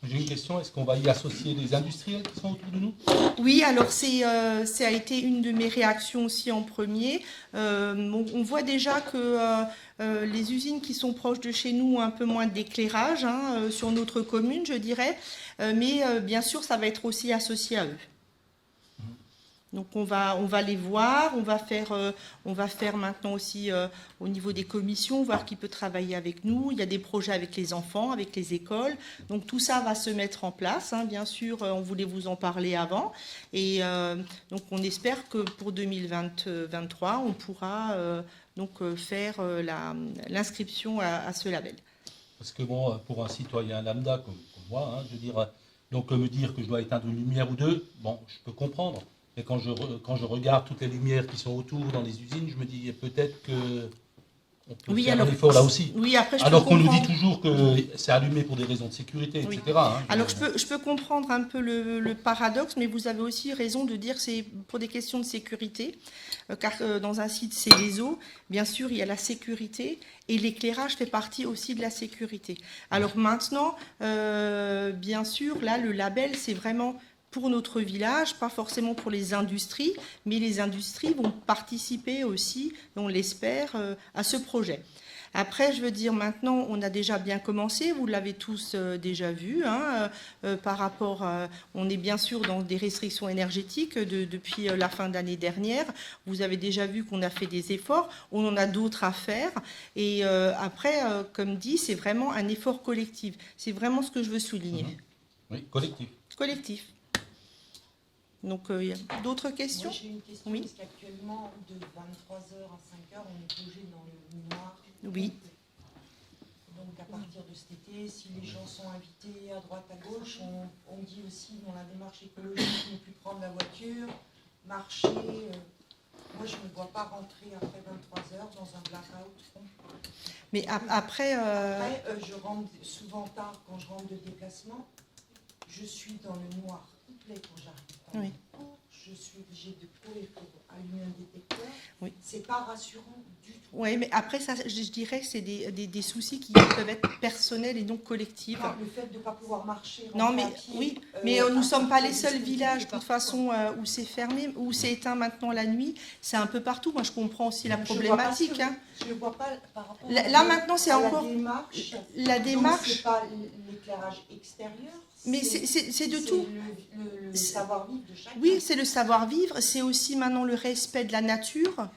C: J'ai une question, est-ce qu'on va y associer les industriels qui sont autour de nous?
F: Oui, alors ça a été une de mes réactions aussi en premier. On voit déjà que les usines qui sont proches de chez nous ont un peu moins d'éclairage sur notre commune, je dirais, mais bien sûr, ça va être aussi associé à eux. Donc on va les voir, on va faire maintenant aussi au niveau des commissions, voir qui peut travailler avec nous. Il y a des projets avec les enfants, avec les écoles. Donc tout ça va se mettre en place. Hein. Bien sûr, on voulait vous en parler avant. Et donc on espère que pour 2023, on pourra faire l'inscription à ce label.
C: Parce que bon, pour un citoyen lambda comme moi, hein, je veux dire, donc me dire que je dois éteindre une lumière ou deux, bon, je peux comprendre. Mais quand je regarde toutes les lumières qui sont autour dans les usines, je me dis peut-être qu'on peut faire un effort là aussi.
F: Oui, après,
C: alors qu'on nous dit toujours que c'est allumé pour des raisons de sécurité, etc.
F: Oui.
C: Hein,
F: alors je peux comprendre un peu le paradoxe, mais vous avez aussi raison de dire que c'est pour des questions de sécurité, car dans un site Céveso, bien sûr, il y a la sécurité et l'éclairage fait partie aussi de la sécurité. Alors maintenant, bien sûr, là, le label, c'est vraiment pour notre village, pas forcément pour les industries, mais les industries vont participer aussi, on l'espère, à ce projet. Après, je veux dire, maintenant, on a déjà bien commencé, vous l'avez tous déjà vu, hein, par rapport, on est bien sûr dans des restrictions énergétiques depuis la fin d'année dernière. Vous avez déjà vu qu'on a fait des efforts, on en a d'autres à faire. Et après, comme dit, c'est vraiment un effort collectif. C'est vraiment ce que je veux souligner.
C: Oui, collectif.
F: Collectif. Donc, d'autres questions?
K: Moi, j'ai une question,
F: oui.
K: Parce qu'actuellement, de 23h à 5h, on est plongé dans le noir.
F: Oui.
K: Donc, à partir de cet été, si les gens sont invités à droite, à gauche, on dit aussi dans la démarche écologique, ne plus prendre la voiture, marcher. Moi, je ne me vois pas rentrer après 23h dans un blackout.
F: Mais après...
K: Après, je rentre souvent tard quand je rentre de déplacement. Je suis dans le noir complet quand j'arrive.
F: Oui.
K: Je suis obligée de courir pour allumer un détecteur.
F: Oui.
K: C'est pas rassurant du tout.
F: Oui, mais après, ça, je dirais que c'est des soucis qui peuvent être personnels et donc collectifs.
K: Non, le fait de ne pas pouvoir marcher.
F: Non, mais
K: pied,
F: oui, mais nous ne sommes pas les seuls villages, de toute façon, où c'est fermé, où c'est éteint maintenant la nuit. C'est un peu partout. Moi, je comprends aussi la problématique.
K: Je ne vois pas par rapport
F: là maintenant, c'est encore
K: la
F: démarche.
K: C'est pas l'éclairage extérieur.
F: Mais c'est de tout.
K: Le savoir-vivre de chacun.
F: Oui, c'est le savoir-vivre. C'est aussi maintenant le respect de la nature.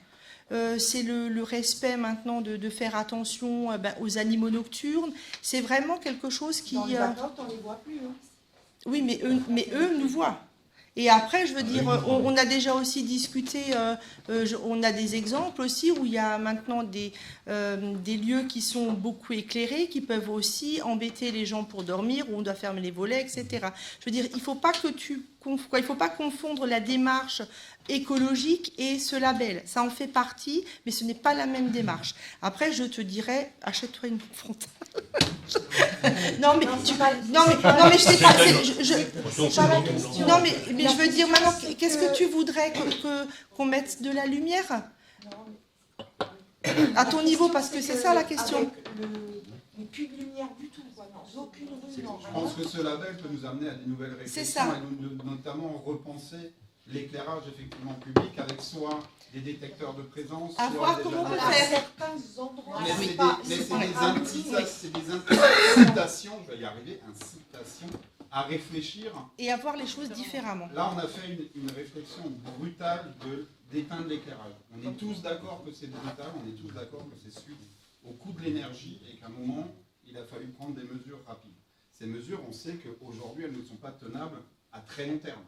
F: c'est le respect maintenant de faire attention aux animaux nocturnes. C'est vraiment quelque chose qui...
K: Dans les vacances, on ne les voit plus. Hein.
F: Oui, mais eux nous voient. Et après, je veux dire, on a déjà aussi discuté, on a des exemples aussi où il y a maintenant des lieux qui sont beaucoup éclairés, qui peuvent aussi embêter les gens pour dormir, où on doit fermer les volets, etc. Je veux dire, il ne faut pas confondre la démarche écologique et ce label. Ça en fait partie, mais ce n'est pas la même démarche. Après, je te dirais, achète-toi une frontale. Non, mais je sais pas. Non, mais je veux dire maintenant, qu'est-ce que tu voudrais qu'on mette de la lumière à ton niveau, parce que c'est ça la question.
K: Mais plus de lumière du tout, quoi. Non, aucune rue, non.
J: Je pense que ce label peut nous amener à des nouvelles réflexions.
F: C'est ça.
J: Et notamment repenser l'éclairage effectivement public avec soit des détecteurs de présence,
F: À
J: soit
F: voir
J: des
F: comment on peut
J: jardins.
F: faire.
K: Certains endroits,
J: Mais c'est
K: c'est
J: des incitations, je vais y arriver, incitations à réfléchir.
F: Et à voir les choses différemment.
J: Là, on a fait une réflexion brutale d'éteindre l'éclairage. On est tous d'accord que c'est brutal, on est tous d'accord que c'est suite au coût de l'énergie et qu'à un moment, il a fallu prendre des mesures rapides. Ces mesures, on sait qu'aujourd'hui, elles ne sont pas tenables à très long terme.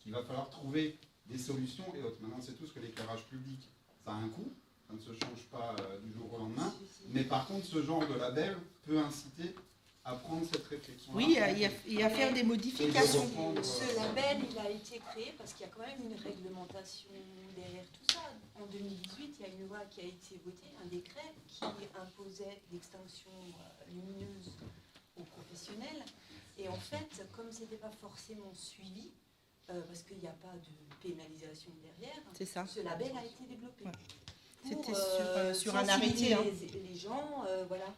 J: Il va falloir trouver des solutions et autres. Maintenant, c'est tout ce que l'éclairage public, ça a un coût, ça ne se change pas du jour au lendemain. Mais par contre, ce genre de label peut inciter à prendre cette réflexion.
F: Oui, et à faire des modifications.
B: Ce label, il a été créé parce qu'il y a quand même une réglementation derrière tout ça. En 2018, il y a une loi qui a été votée, un décret qui imposait l'extinction lumineuse aux professionnels. Et en fait, comme ce n'était pas forcément suivi, parce qu'il n'y a pas de pénalisation derrière, ce label a été développé.
F: Ouais. C'était sur un arrêté.
B: Les gens, voilà.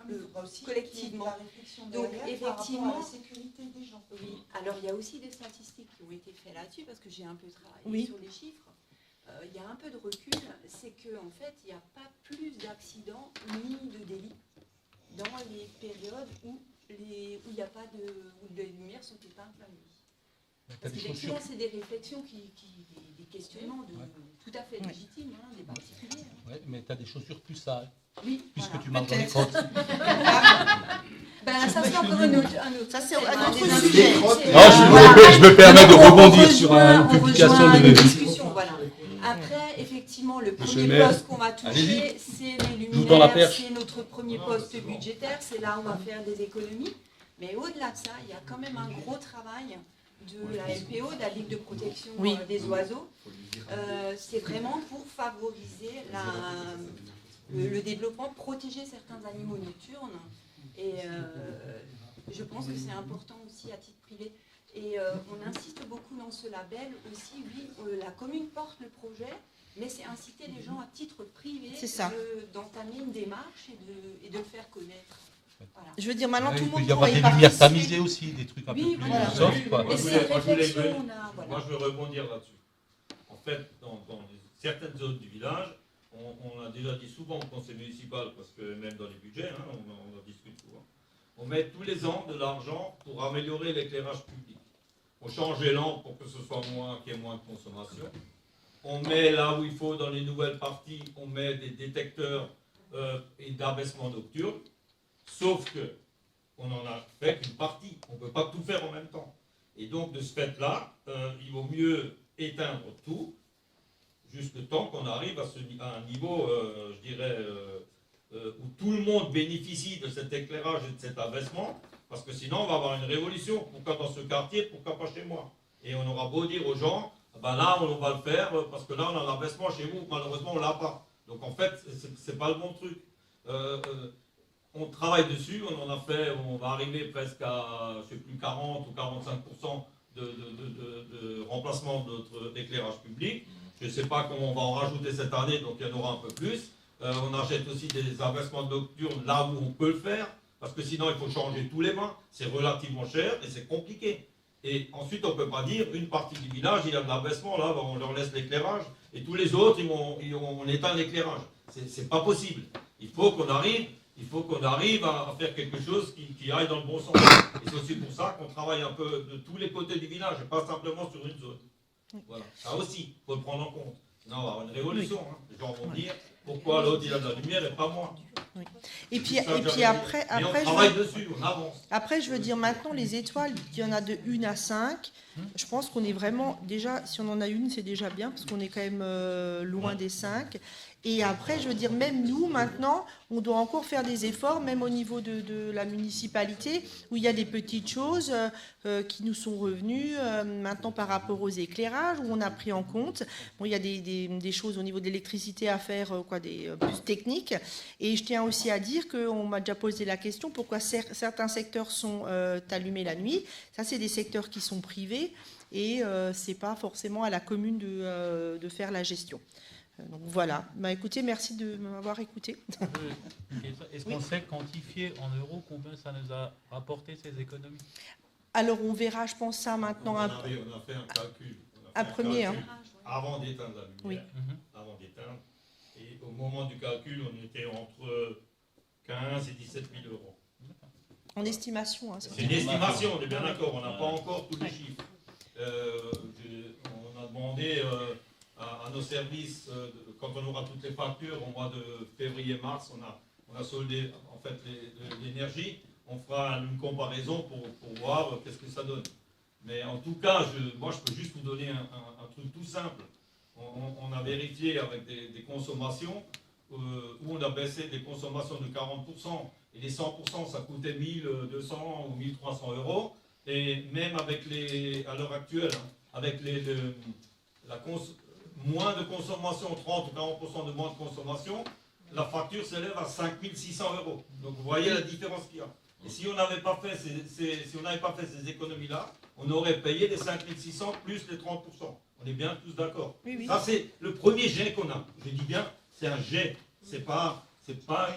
K: Mais il faudra aussi
B: collectivement.
K: la réflexion
B: Donc
K: derrière
B: effectivement,
K: par rapport à la sécurité des gens.
B: Oui. Alors il y a aussi des statistiques qui ont été faites là-dessus parce que j'ai un peu travaillé
F: Oui.
B: sur les chiffres. Il y a un peu de recul, c'est qu'en fait il n'y a pas plus d'accidents ni de délits dans les périodes où il n'y a pas où les lumières sont éteintes la nuit. Parce qu'effectivement, c'est des réflexions, des questionnements tout à fait légitimes, des particuliers.
C: Oui, mais tu as des chaussures plus sales.
B: Oui,
C: puisque
B: voilà.
C: tu marches dans les crottes.
B: Ça c'est encore un autre.
F: Ça c'est un autre
B: sujet.
C: Je me permets de rebondir sur une publication de
B: discussion. Voilà. Après, effectivement, le premier poste qu'on va toucher, c'est les lumières, c'est notre premier poste budgétaire, c'est là où on va faire des économies. Mais au-delà de ça, il y a quand même un gros travail de la LPO, de la Ligue de protection des oiseaux. C'est vraiment pour favoriser le développement, protéger certains animaux nocturnes. Et je pense que c'est important aussi à titre privé. Et on insiste beaucoup dans ce label aussi, la commune porte le projet, mais c'est inciter les gens à titre privé d'entamer une démarche et de le faire connaître. Voilà.
F: Je veux dire, maintenant tout le monde
C: peut y avoir des lumières tamisées aussi, des trucs un peu plus soft.
A: Moi, je veux rebondir là-dessus. En fait, dans certaines zones du village, on a déjà dit souvent au conseil municipal, parce que même dans les budgets, on en discute souvent, on met tous les ans de l'argent pour améliorer l'éclairage public. On change les lampes pour que ce soit qu'il y ait moins de consommation. On met là où il faut, dans les nouvelles parties, on met des détecteurs et d'abaissement nocturne. Sauf que on n'en a fait qu'une partie. On ne peut pas tout faire en même temps. Et donc, de ce fait-là, il vaut mieux éteindre tout, jusqu'à temps qu'on arrive à un niveau, je dirais, où tout le monde bénéficie de cet éclairage et de cet abaissement, parce que sinon, on va avoir une révolution. Pourquoi dans ce quartier, pourquoi pas chez moi? Et on aura beau dire aux gens, là, on va le faire, parce que là, on a l'abaissement chez vous, malheureusement, on ne l'a pas. Donc, en fait, c'est pas le bon truc. On travaille dessus, on va arriver presque à, je sais plus, 40 ou 45% de remplacement de notre éclairage public. Je ne sais pas comment on va en rajouter cette année, donc il y en aura un peu plus. On achète aussi des abaissements nocturnes là où on peut le faire, parce que sinon il faut changer tous les mois. C'est relativement cher et c'est compliqué. Et ensuite, on ne peut pas dire, une partie du village, il y a de l'abaissement, là, on leur laisse l'éclairage, et tous les autres, on éteint l'éclairage. C'est pas possible. Il faut qu'on arrive à faire quelque chose qui aille dans le bon sens. Et c'est aussi pour ça qu'on travaille un peu de tous les côtés du village, et pas simplement sur une zone. Voilà. Ça aussi, il faut le prendre en compte. Non, on va avoir une révolution. Hein. Les gens vont dire pourquoi l'autre il a de la lumière et pas moi.
F: Et puis,
A: C'est ça,
F: et puis
A: j'avais
F: après,
A: dit. Mais
F: après,
A: on travaille dessus, on avance.
F: Après, je veux dire, maintenant, les étoiles, il y en a de 1 à 5. Je pense qu'on est vraiment, déjà, si on en a une, c'est déjà bien, parce qu'on est quand même loin des 5. Et après, je veux dire, même nous, maintenant, on doit encore faire des efforts, même au niveau de la municipalité, où il y a des petites choses qui nous sont revenues maintenant par rapport aux éclairages, où on a pris en compte. Bon, il y a des choses au niveau de l'électricité à faire, plus techniques. Et je tiens aussi à dire qu'on m'a déjà posé la question, pourquoi certains secteurs sont allumés la nuit. Ça, c'est des secteurs qui sont privés et c'est pas forcément à la commune de faire la gestion. Donc voilà. Bah, écoutez, merci de m'avoir écouté.
I: Est-ce qu'on sait quantifier en euros combien ça nous a rapporté ces économies?
F: Alors on verra, je pense, ça maintenant.
A: On a fait un calcul.
F: Un premier.
A: Calcul avant d'éteindre la lumière.
F: Oui.
A: Avant d'éteindre. Et au moment du calcul, on était entre 15 et 17 000 euros.
F: En estimation. Hein,
A: c'est une estimation, on est bien d'accord. On n'a pas encore tous les chiffres. On a demandé à nos services, quand on aura toutes les factures au mois de février-mars, on a soldé en fait l'énergie. On fera une comparaison pour voir qu'est-ce que ça donne. Mais en tout cas, moi je peux juste vous donner un truc tout simple. On a vérifié avec des consommations où on a baissé des consommations de 40%. Et les 100%, ça coûtait 1200 ou 1300 euros. Et même avec à l'heure actuelle, avec moins de consommation, 30 ou 40% de moins de consommation, la facture s'élève à 5600 euros. Donc vous voyez la différence qu'il y a. Et si on n'avait pas fait ces économies-là, on aurait payé les 5600 plus les 30%. On est bien tous d'accord.
F: Oui.
A: Ça, c'est le premier jet qu'on a. Je dis bien, c'est un jet. C'est pas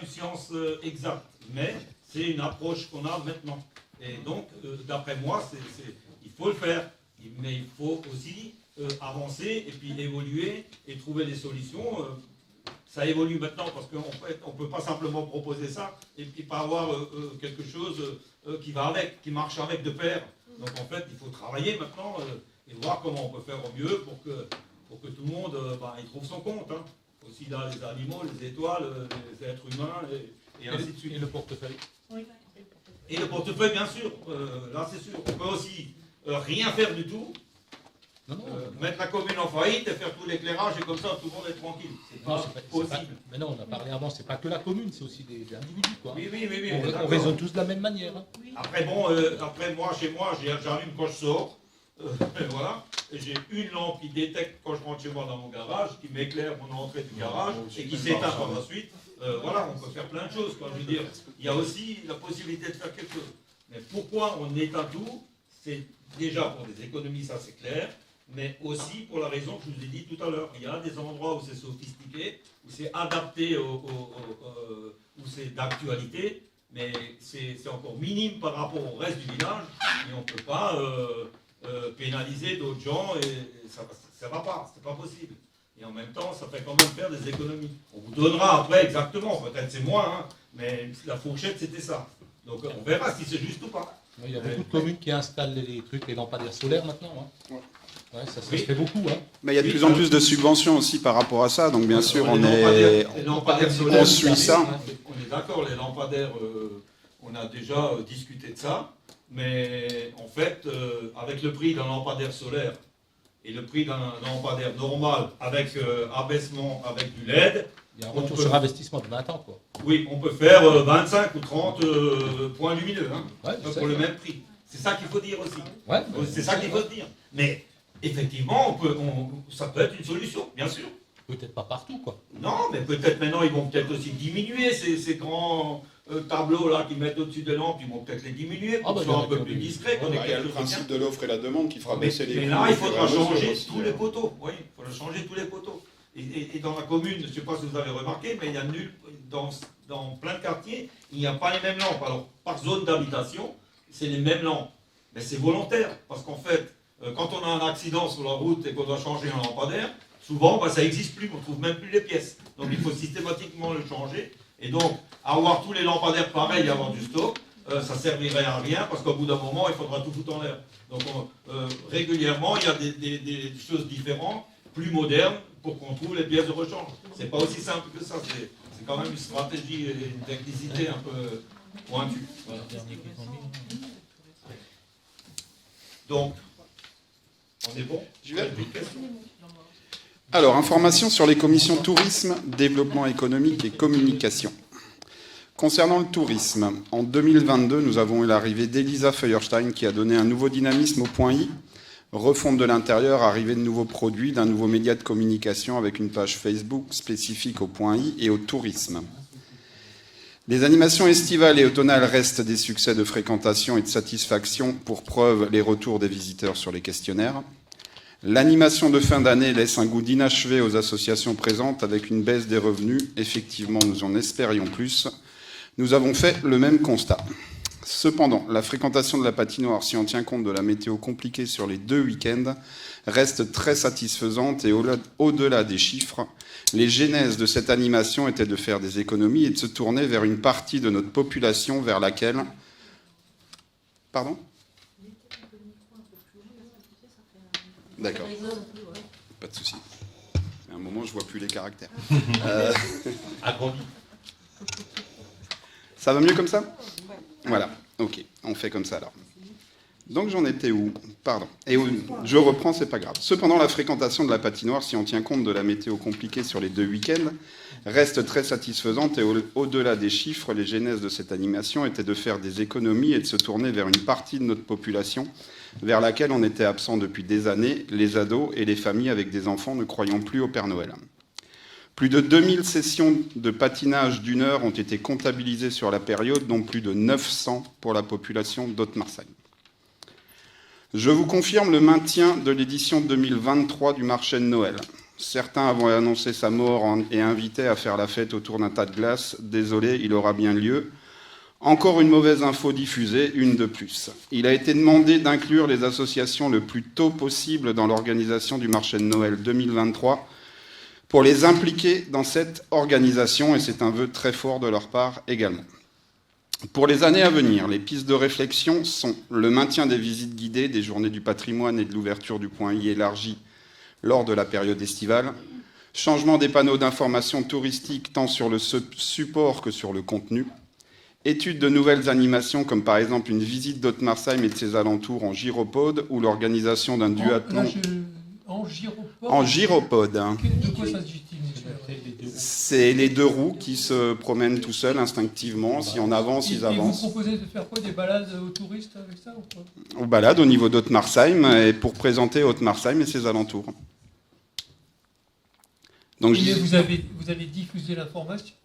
A: une science exacte, mais c'est une approche qu'on a maintenant. Et donc, d'après moi, il faut le faire. Mais il faut aussi avancer et puis évoluer et trouver des solutions. Ça évolue maintenant parce qu'on ne peut pas simplement proposer ça et puis pas avoir quelque chose qui va avec, qui marche avec de pair. Donc en fait, il faut travailler maintenant et voir comment on peut faire au mieux pour que tout le monde il trouve son compte. Hein. Aussi dans les animaux, les étoiles, les êtres humains et ainsi de suite.
C: Et le portefeuille.
F: Oui.
A: Et le portefeuille, bien sûr. Là, c'est sûr. On peut aussi rien faire du tout. Mettre la commune en faillite et faire tout l'éclairage et comme ça tout le monde est tranquille. C'est pas possible.
C: Mais non, on a parlé avant, c'est pas que la commune, c'est aussi des individus. Quoi.
A: Oui,
C: on raisonne tous de la même manière. Hein.
A: Après, chez moi, j'allume quand je sors. Voilà. Et j'ai une lampe qui détecte quand je rentre chez moi dans mon garage, qui m'éclaire mon entrée du garage et qui s'éteint par la suite. Voilà, on peut faire plein de choses. Quoi. Je veux dire, il y a aussi la possibilité de faire quelque chose. Mais pourquoi on éteint tout? C'est déjà pour des économies, ça c'est clair. Mais aussi pour la raison que je vous ai dit tout à l'heure. Il y a des endroits où c'est sophistiqué, où c'est adapté, où c'est d'actualité, mais c'est encore minime par rapport au reste du village, et on ne peut pas pénaliser d'autres gens, et ça ne va pas, c'est pas possible. Et en même temps, ça fait quand même faire des économies. On vous donnera après exactement, peut-être c'est moins, hein, mais la fourchette c'était ça. Donc on verra si c'est juste ou pas.
C: Il y a beaucoup de communes qui installent les lampadaires solaires maintenant. Hein. Ouais, ça se fait beaucoup. Hein.
J: Mais il y a de plus en plus de subventions aussi par rapport à ça, donc bien sûr on suit ça.
A: On est d'accord, les lampadaires, on a déjà discuté de ça, mais en fait, avec le prix d'un lampadaire solaire et le prix d'un lampadaire normal avec abaissement avec du LED,
C: il y a un retour sur investissement de 20 ans. Quoi.
A: Oui, on peut faire 25 ou 30 points lumineux pour le même prix. C'est ça qu'il faut dire aussi.
C: Ouais,
A: c'est ça qu'il faut dire. Mais effectivement, ça peut être une solution, bien sûr.
C: Peut-être pas partout, quoi.
A: Non, mais peut-être maintenant, ils vont peut-être aussi diminuer ces grands tableaux-là qu'ils mettent au-dessus des lampes, ils vont peut-être les diminuer pour qu'ils soient un peu plus discrets.
J: Il y a le principe de l'offre et la demande qui fera baisser les prix.
A: Mais là, il faudra changer tous les poteaux. Oui, il faudra changer tous les poteaux. Et dans la commune, je ne sais pas si vous avez remarqué, mais il y a dans plein de quartiers, il n'y a pas les mêmes lampes. Alors, par zone d'habitation, c'est les mêmes lampes. Mais c'est volontaire, parce qu'en fait, quand on a un accident sur la route et qu'on doit changer un lampadaire, souvent, ça n'existe plus, on ne trouve même plus les pièces. Donc il faut systématiquement le changer. Et donc, avoir tous les lampadaires pareils et avoir du stock, ça ne servirait à rien, parce qu'au bout d'un moment, il faudra tout foutre en l'air. Donc régulièrement, il y a des choses différentes plus moderne pour qu'on trouve les pièces de rechange. C'est pas aussi simple que ça. C'est quand même une stratégie et une technicité un peu pointue. Voilà. Donc, on est bon?
J: Alors, information sur les commissions tourisme, développement économique et communication. Concernant le tourisme, en 2022, nous avons eu l'arrivée d'Elisa Feuerstein qui a donné un nouveau dynamisme au Point I, refonte de l'intérieur, arrivée de nouveaux produits, d'un nouveau média de communication avec une page Facebook spécifique au Point I et au tourisme. Les animations estivales et automnales restent des succès de fréquentation et de satisfaction, pour preuve les retours des visiteurs sur les questionnaires. L'animation de fin d'année laisse un goût d'inachevé aux associations présentes avec une baisse des revenus. Effectivement, nous en espérions plus. Nous avons fait le même constat. Cependant, la fréquentation de la patinoire, si on tient compte de la météo compliquée sur les 2 week-ends, reste très satisfaisante et au-delà des chiffres, les genèses de cette animation étaient de faire des économies et de se tourner vers une partie de notre population vers laquelle... Pardon ? D'accord. Pas de souci. À un moment, je vois plus les caractères. Ça va mieux comme ça ? Voilà. Ok. On fait comme ça alors. Donc j'en étais où ? Pardon. Et je reprends, c'est pas grave. Cependant, la fréquentation de la patinoire, si on tient compte de la météo compliquée sur les 2 week-ends, reste très satisfaisante et au-delà des chiffres, les genèses de cette animation étaient de faire des économies et de se tourner vers une partie de notre population vers laquelle on était absent depuis des années, les ados et les familles avec des enfants ne croyant plus au Père Noël. Plus de 2000 sessions de patinage d'1 heure ont été comptabilisées sur la période, dont plus de 900 pour la population d'Haute-Marseille. Je vous confirme le maintien de l'édition 2023 du marché de Noël. Certains avaient annoncé sa mort et invité à faire la fête autour d'un tas de glace. Désolé, il aura bien lieu. Encore une mauvaise info diffusée, une de plus. Il a été demandé d'inclure les associations le plus tôt possible dans l'organisation du marché de Noël 2023 pour les impliquer dans cette organisation, et c'est un vœu très fort de leur part également. Pour les années à venir, les pistes de réflexion sont le maintien des visites guidées, des journées du patrimoine et de l'ouverture du Point I élargi lors de la période estivale, changement des panneaux d'information touristique tant sur le support que sur le contenu, étude de nouvelles animations comme par exemple une visite d'Haute-Marseille et de ses alentours en gyropode ou l'organisation d'un duathlon
D: En gyropode.
J: en gyropode. Hein.
D: De quoi ça se dit-il?
J: C'est les 2 roues qui se promènent tout seuls instinctivement. Si on avance, ils avancent.
D: Et vous proposez de faire quoi? Des balades aux touristes avec ça ou quoi?
J: On balade au niveau d'Haute-Marseille et pour présenter Haute-Marseille et ses alentours. Donc,
D: vous allez diffuser l'information?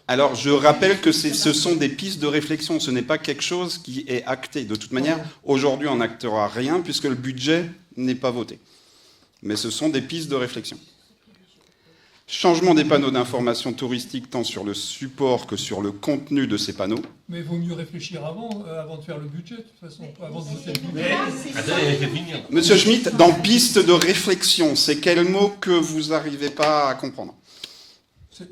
J: Alors, je rappelle que ce sont des pistes de réflexion. Ce n'est pas quelque chose qui est acté. De toute manière, aujourd'hui, on n'actera rien puisque le budget n'est pas voté. Mais ce sont des pistes de réflexion. Changement des panneaux d'information touristique tant sur le support que sur le contenu de ces panneaux.
D: Mais il vaut mieux réfléchir avant de faire le budget, de toute façon, avant de voter le budget.
J: Monsieur Schmitt, dans piste de réflexion, c'est quel mot que vous n'arrivez pas à comprendre?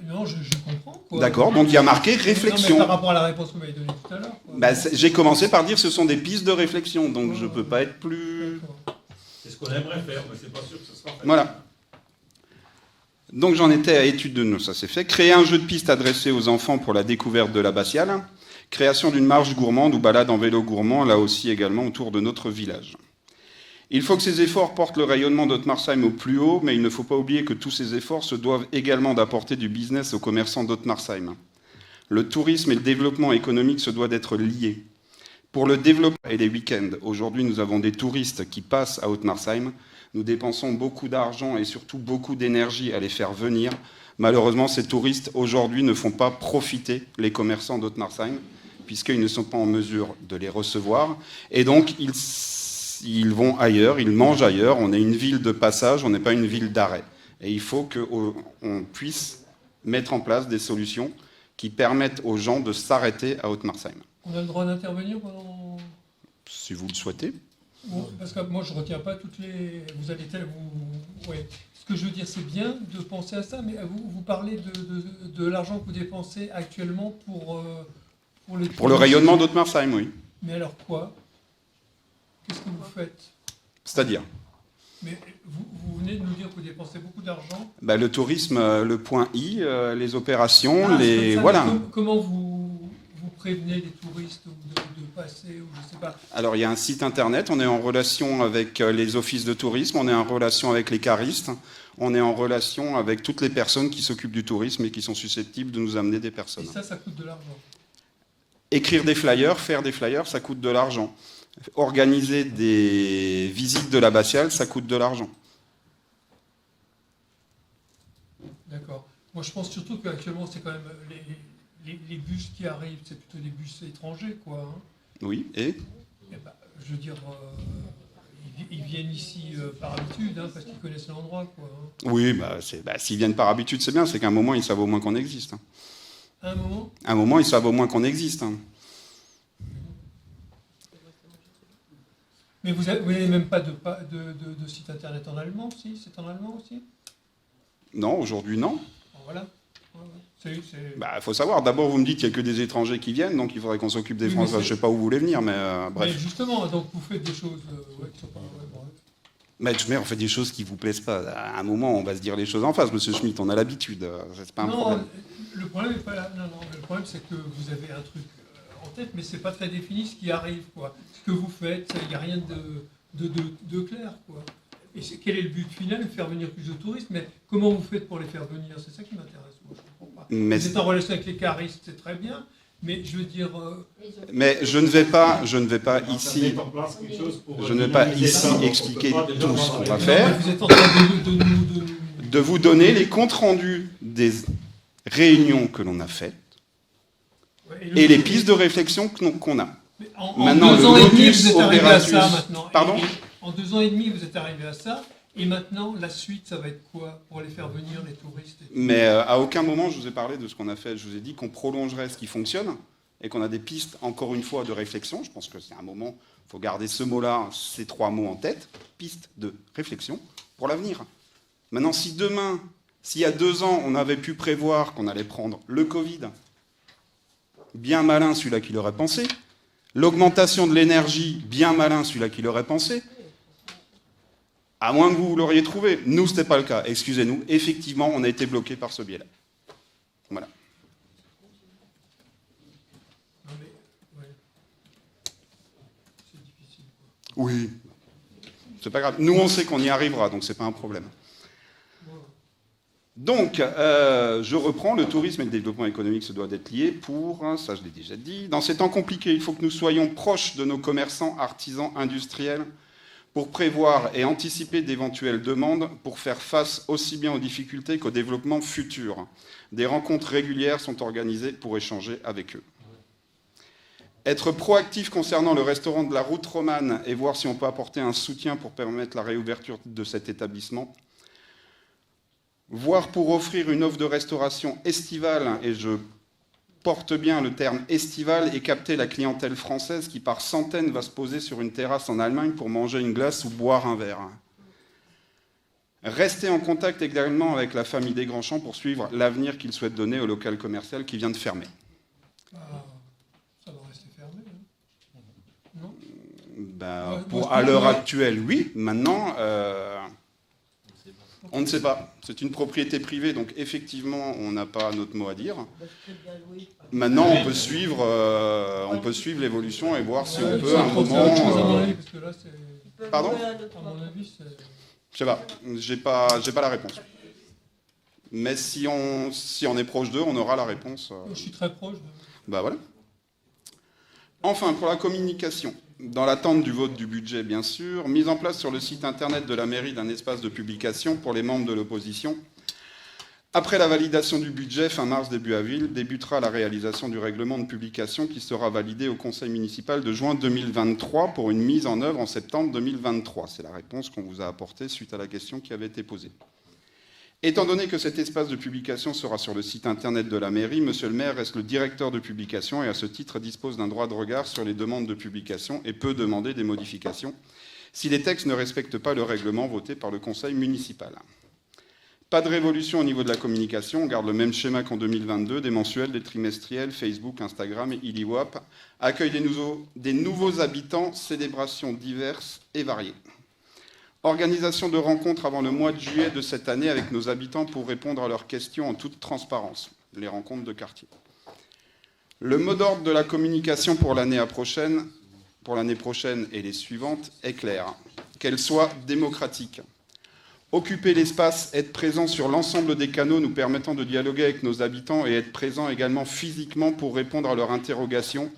D: Non, je comprends. Quoi.
J: D'accord, donc il y a marqué réflexion.
D: Non, mais par rapport à la réponse que vous m'avez donnée tout à l'heure.
J: J'ai commencé par dire que ce sont des pistes de réflexion, donc je ne peux pas être plus...
A: C'est ce qu'on aimerait faire, mais c'est pas sûr que ce sera fait.
J: Voilà. Donc j'en étais à étude de nous, ça c'est fait. Créer un jeu de piste adressé aux enfants pour la découverte de l'abbatiale. Création d'une marche gourmande ou balade en vélo gourmand, là aussi également autour de notre village. Il faut que ces efforts portent le rayonnement d'Haute-Marseille au plus haut, mais il ne faut pas oublier que tous ces efforts se doivent également d'apporter du business aux commerçants d'Haute-Marseille. Le tourisme et le développement économique se doivent d'être liés. Pour le développement et les week-ends, aujourd'hui nous avons des touristes qui passent à Haute-Marseille. Nous dépensons beaucoup d'argent et surtout beaucoup d'énergie à les faire venir. Malheureusement, ces touristes aujourd'hui ne font pas profiter les commerçants d'Haute-Marseille, puisqu'ils ne sont pas en mesure de les recevoir. Et donc, ils vont ailleurs, ils mangent ailleurs. On est une ville de passage, on n'est pas une ville d'arrêt. Et il faut qu'on puisse mettre en place des solutions qui permettent aux gens de s'arrêter à Haute-Marseille.
D: On a le droit d'intervenir pendant...
J: Si vous le souhaitez.
D: Bon, parce que moi, je ne retiens pas toutes les... Ouais. Ce que je veux dire, c'est bien de penser à ça, mais vous parlez de l'argent que vous dépensez actuellement pour
J: le rayonnement d'Haute-Marseille, oui.
D: Mais alors quoi? Qu'est-ce que vous faites?
J: C'est-à-dire?
D: Mais vous venez de nous dire que vous dépensez beaucoup d'argent.
J: Bah, le tourisme, le point I, les opérations,
D: Ah, c'est
J: les...
D: comme ça,
J: Voilà.
D: mais comment vous prévenez les touristes de passer, ou je sais pas.
J: Alors, il y a un site internet, on est en relation avec les offices de tourisme, on est en relation avec les caristes, on est en relation avec toutes les personnes qui s'occupent du tourisme et qui sont susceptibles de nous amener des personnes.
D: Et ça coûte de l'argent.
J: Écrire des flyers, faire des flyers, ça coûte de l'argent. Organiser des visites de l'abbatiale, ça coûte de l'argent.
D: D'accord. Moi, je pense surtout qu'actuellement, c'est quand même les bus qui arrivent, c'est plutôt des bus étrangers, quoi. Hein.
J: Oui, et
D: Eh ben, je veux dire, ils viennent ici par habitude, hein, parce qu'ils connaissent l'endroit, quoi. Hein.
J: oui, s'ils viennent par habitude, c'est bien, c'est qu'à un moment, ils savent au moins qu'on existe.
D: À un moment,
J: À un moment, ils savent au moins qu'on existe.
D: mais vous n'avez même pas de site internet en allemand, si? C'est en allemand aussi?
J: Non, aujourd'hui, non.
D: Bon, voilà. Ouais, ouais.
J: Il faut savoir, d'abord, vous me dites qu'il n'y a que des étrangers qui viennent, donc il faudrait qu'on s'occupe des
D: Oui, mais
J: Français. Je ne sais pas où vous voulez venir, mais bref.
D: Mais justement, donc vous faites des choses qui sont pas... Ouais, bon, ouais.
J: Mais on fait des choses qui ne vous plaisent pas. À un moment, on va se dire les choses en face, monsieur Schmitt, on a l'habitude. C'est pas un problème.
D: Le problème n'est pas là. Non, le problème, c'est que vous avez un truc en tête, mais c'est pas très défini ce qui arrive, quoi. Ce que vous faites, il n'y a rien de clair, quoi. Et quel est le but final? Faire venir plus de touristes, mais comment vous faites pour les faire venir? C'est ça qui m'intéresse, moi, je ne comprends pas. Vous êtes en relation avec les caristes, c'est très bien, mais je veux dire...
J: Mais je ne vais pas ici... Je ne vais pas ici expliquer tout ce qu'on va faire.
D: Vous êtes en train
J: de vous donner les comptes rendus des réunions que l'on a faites et les pistes de réflexion qu'on a.
D: Maintenant, 2 ans et demi, vous êtes arrivé à ça maintenant.
J: Pardon ?
D: En 2 ans et demi, vous êtes arrivé à ça. Et maintenant, la suite, ça va être quoi pour les faire venir, les touristes?
J: Mais à aucun moment, je vous ai parlé de ce qu'on a fait. Je vous ai dit qu'on prolongerait ce qui fonctionne et qu'on a des pistes, encore une fois, de réflexion. Je pense que c'est un moment, il faut garder ce mot-là, ces 3 mots en tête. Pistes de réflexion pour l'avenir. Maintenant, si demain, s'il y a 2 ans, on avait pu prévoir qu'on allait prendre le Covid, bien malin celui-là qui l'aurait pensé, l'augmentation de l'énergie, bien malin celui-là qui l'aurait pensé, à moins que vous l'auriez trouvé. Nous, ce n'était pas le cas. Excusez-nous. Effectivement, on a été bloqué par ce biais-là. Voilà.
D: Non mais, ouais. C'est difficile, quoi.
J: Oui. C'est pas grave. Nous, on sait qu'on y arrivera, donc c'est pas un problème. Donc, je reprends, le tourisme et le développement économique se doivent d'être liés pour, ça je l'ai déjà dit, dans ces temps compliqués, il faut que nous soyons proches de nos commerçants, artisans, industriels, pour prévoir et anticiper d'éventuelles demandes, pour faire face aussi bien aux difficultés qu'aux développements futurs. Des rencontres régulières sont organisées pour échanger avec eux. Être proactif concernant le restaurant de la Route Romane et voir si on peut apporter un soutien pour permettre la réouverture de cet établissement. Voire pour offrir une offre de restauration estivale, et je porte bien le terme estival, et capter la clientèle française qui par centaines va se poser sur une terrasse en Allemagne pour manger une glace ou boire un verre. Rester en contact également avec la famille Desgrandchamps pour suivre l'avenir qu'ils souhaitent donner au local commercial qui vient de fermer.
D: Ça va rester fermé, hein.
J: Non ? À l'heure actuelle, oui. Maintenant... on ne sait pas. C'est une propriété privée, donc effectivement, on n'a pas notre mot à dire. Maintenant, on peut suivre l'évolution et voir si on peut à un moment... Pardon ? Je sais pas. J'ai pas la réponse. Mais si on est proche d'eux, on aura la réponse.
D: Je suis très proche.
J: Voilà. Enfin, pour la communication, dans l'attente du vote du budget, bien sûr, mise en place sur le site internet de la mairie d'un espace de publication pour les membres de l'opposition. Après la validation du budget, fin mars, début avril, débutera la réalisation du règlement de publication qui sera validé au conseil municipal de juin 2023 pour une mise en œuvre en septembre 2023. C'est la réponse qu'on vous a apportée suite à la question qui avait été posée. Étant donné que cet espace de publication sera sur le site internet de la mairie, monsieur le maire reste le directeur de publication et à ce titre dispose d'un droit de regard sur les demandes de publication et peut demander des modifications si les textes ne respectent pas le règlement voté par le conseil municipal. Pas de révolution au niveau de la communication, on garde le même schéma qu'en 2022, des mensuels, des trimestriels, Facebook, Instagram et IliWap, accueil des nouveaux habitants, célébrations diverses et variées. Organisation de rencontres avant le mois de juillet de cette année avec nos habitants pour répondre à leurs questions en toute transparence. Les rencontres de quartier. Le mot d'ordre de la communication pour l'année prochaine et les suivantes est clair. Qu'elle soit démocratique. Occuper l'espace, être présent sur l'ensemble des canaux nous permettant de dialoguer avec nos habitants et être présent également physiquement pour répondre à leurs interrogations.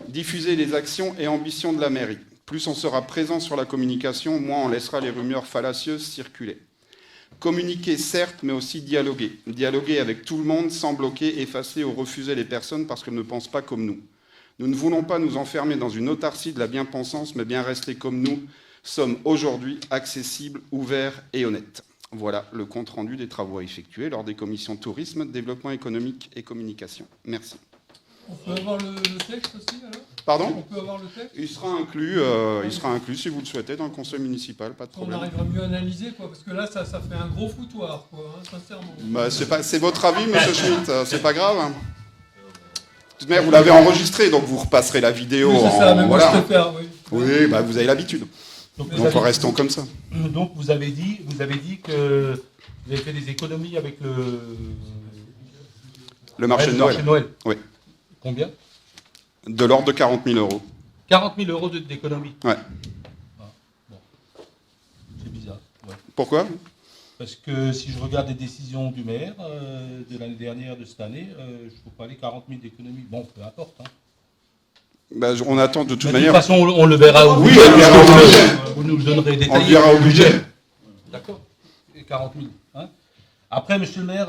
J: Diffuser les actions et ambitions de la mairie. Plus on sera présent sur la communication, moins on laissera les rumeurs fallacieuses circuler. Communiquer certes, mais aussi dialoguer. Dialoguer avec tout le monde sans bloquer, effacer ou refuser les personnes parce qu'elles ne pensent pas comme nous. Nous ne voulons pas nous enfermer dans une autarcie de la bien-pensance, mais bien rester comme nous sommes aujourd'hui, accessibles, ouverts et honnêtes. Voilà le compte-rendu des travaux effectués lors des commissions tourisme, développement économique et communication. Merci.
D: On peut avoir le texte aussi alors?
J: Pardon?
D: On peut avoir le texte?
J: Il sera inclus si vous le souhaitez dans le conseil municipal, pas de
D: On
J: problème.
D: arrivera mieux à analyser, quoi, parce que là, ça fait un gros foutoir, quoi, hein, sincèrement.
J: Bah, c'est votre avis, monsieur Schmitt, c'est pas grave. Hein. De toute manière, vous l'avez enregistré, donc vous repasserez la vidéo.
D: Oui, c'est ça, mais moi,
J: voilà.
D: je préfère, oui.
J: Oui, bah, vous avez l'habitude. Donc restons comme ça.
C: Donc vous avez dit que vous avez fait des économies avec
J: le marché de Noël. Oui.
C: Combien?
J: De l'ordre de 40 000 euros.
C: 40 000 euros d'économie.
J: Ouais.
C: Ah, bon. C'est bizarre. Ouais.
J: Pourquoi?
C: Parce que si je regarde les décisions du maire de l'année dernière, de cette année, je ne trouve pas les 40 000 d'économie. Bon, peu importe. Hein.
J: Bah, on attend de toute
C: De
J: manière.
C: toute façon, on le verra au
J: budget.
C: budget.
J: On verra au budget.
C: Vous nous le donnerez détaillé.
J: On le verra au budget.
C: D'accord. Et 40 000. Hein. Après, monsieur le maire,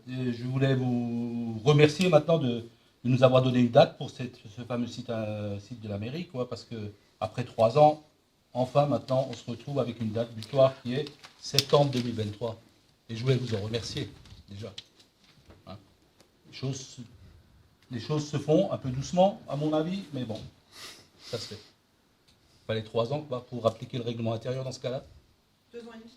C: je voulais vous remercier maintenant de nous avoir donné une date pour ce fameux site de la mairie, quoi, parce que après 3 ans, enfin maintenant, on se retrouve avec une date butoir qui est septembre 2023. Et je voulais vous en remercier, déjà. Hein. Les choses se font un peu doucement, à mon avis, mais bon, ça se fait. Il fallait 3 ans, quoi, pour appliquer le règlement intérieur dans ce cas-là.
F: 2 ans et demi.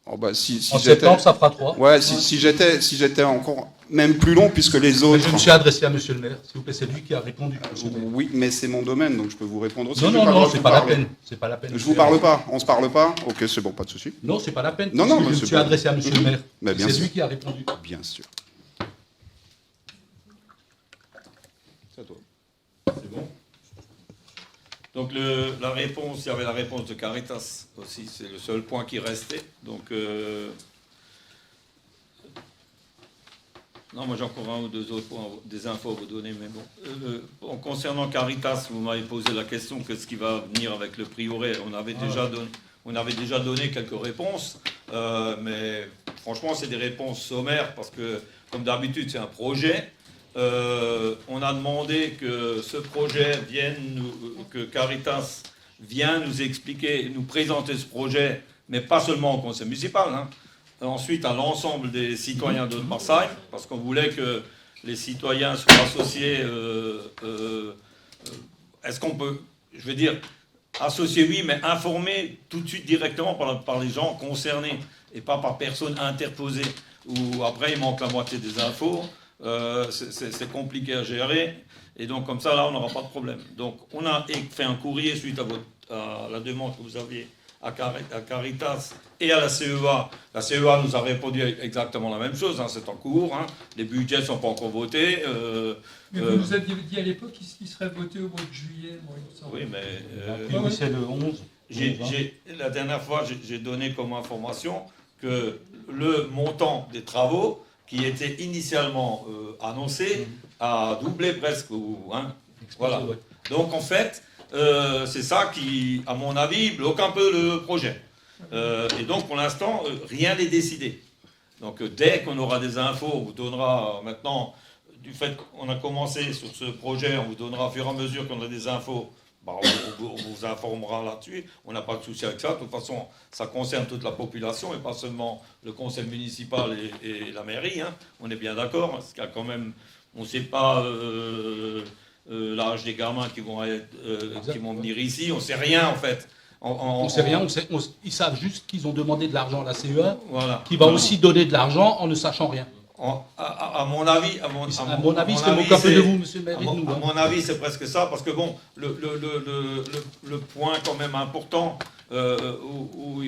J: Oh bah, si
C: en septembre, ça fera 3.
J: Ouais, si j'étais encore même plus long, puisque les autres.
C: Mais je me suis adressé à monsieur le maire, s'il vous plaît, c'est lui qui a répondu.
J: Oui, mais c'est mon domaine, donc je peux vous répondre aussi.
C: Non, c'est pas la peine. C'est pas la peine.
J: Je vous parle pas. On se parle pas. Ok, c'est bon, pas de souci.
C: Non, c'est pas la peine.
J: Non,
C: je me suis adressé à monsieur le maire. C'est lui qui a répondu.
J: Bien sûr. C'est à toi.
A: C'est bon. Donc la réponse, il y avait la réponse de Caritas aussi, c'est le seul point qui restait. Donc non, moi j'ai encore un ou deux autres points, des infos à vous donner, mais bon. Concernant Caritas, vous m'avez posé la question qu'est-ce qui va venir avec le prieuré. On avait déjà donné quelques réponses, mais franchement c'est des réponses sommaires parce que comme d'habitude c'est un projet. On a demandé que ce projet que Caritas vienne nous expliquer, nous présenter ce projet, mais pas seulement au conseil municipal, hein. Ensuite à l'ensemble des citoyens de Haute-Marseille, parce qu'on voulait que les citoyens soient associés. Est-ce qu'on peut, je veux dire, associer oui, mais informer tout de suite directement par les gens concernés et pas par personne interposée, où après il manque la moitié des infos. C'est compliqué à gérer et donc comme ça là on n'aura pas de problème. Donc on a fait un courrier suite à la demande que vous aviez à Caritas et à la CEA. La CEA nous a répondu exactement la même chose, hein, c'est en cours, hein. Les budgets ne sont pas encore votés.
D: Mais vous nous aviez dit à l'époque qu'il serait voté au mois de juillet. Moi, il me semble.
A: Oui, mais
C: oui, c'est le 11.
A: La dernière fois j'ai donné comme information que le montant des travaux qui était initialement annoncé a doublé presque. Hein, voilà. Donc en fait, c'est ça qui, à mon avis, bloque un peu le projet. Et donc pour l'instant, rien n'est décidé. Donc dès qu'on aura des infos, on vous donnera maintenant, du fait qu'on a commencé sur ce projet, on vous donnera au fur et à mesure qu'on a des infos. Bah, on vous informera là-dessus, on n'a pas de souci avec ça. De toute façon, ça concerne toute la population et pas seulement le conseil municipal et la mairie. Hein. On est bien d'accord, parce qu'il y a quand même, on ne sait pas l'âge des gamins qui vont venir ici, on ne sait rien en fait.
C: On ne sait rien, ils savent juste qu'ils ont demandé de l'argent à la CEA,
A: voilà.
C: qui va aussi donner de l'argent en ne sachant rien.
A: À mon avis,
C: À mon avis, je me moque un peu de vous, monsieur le maire, et de nous.
A: à mon avis, c'est presque ça, parce que bon, le point quand même important où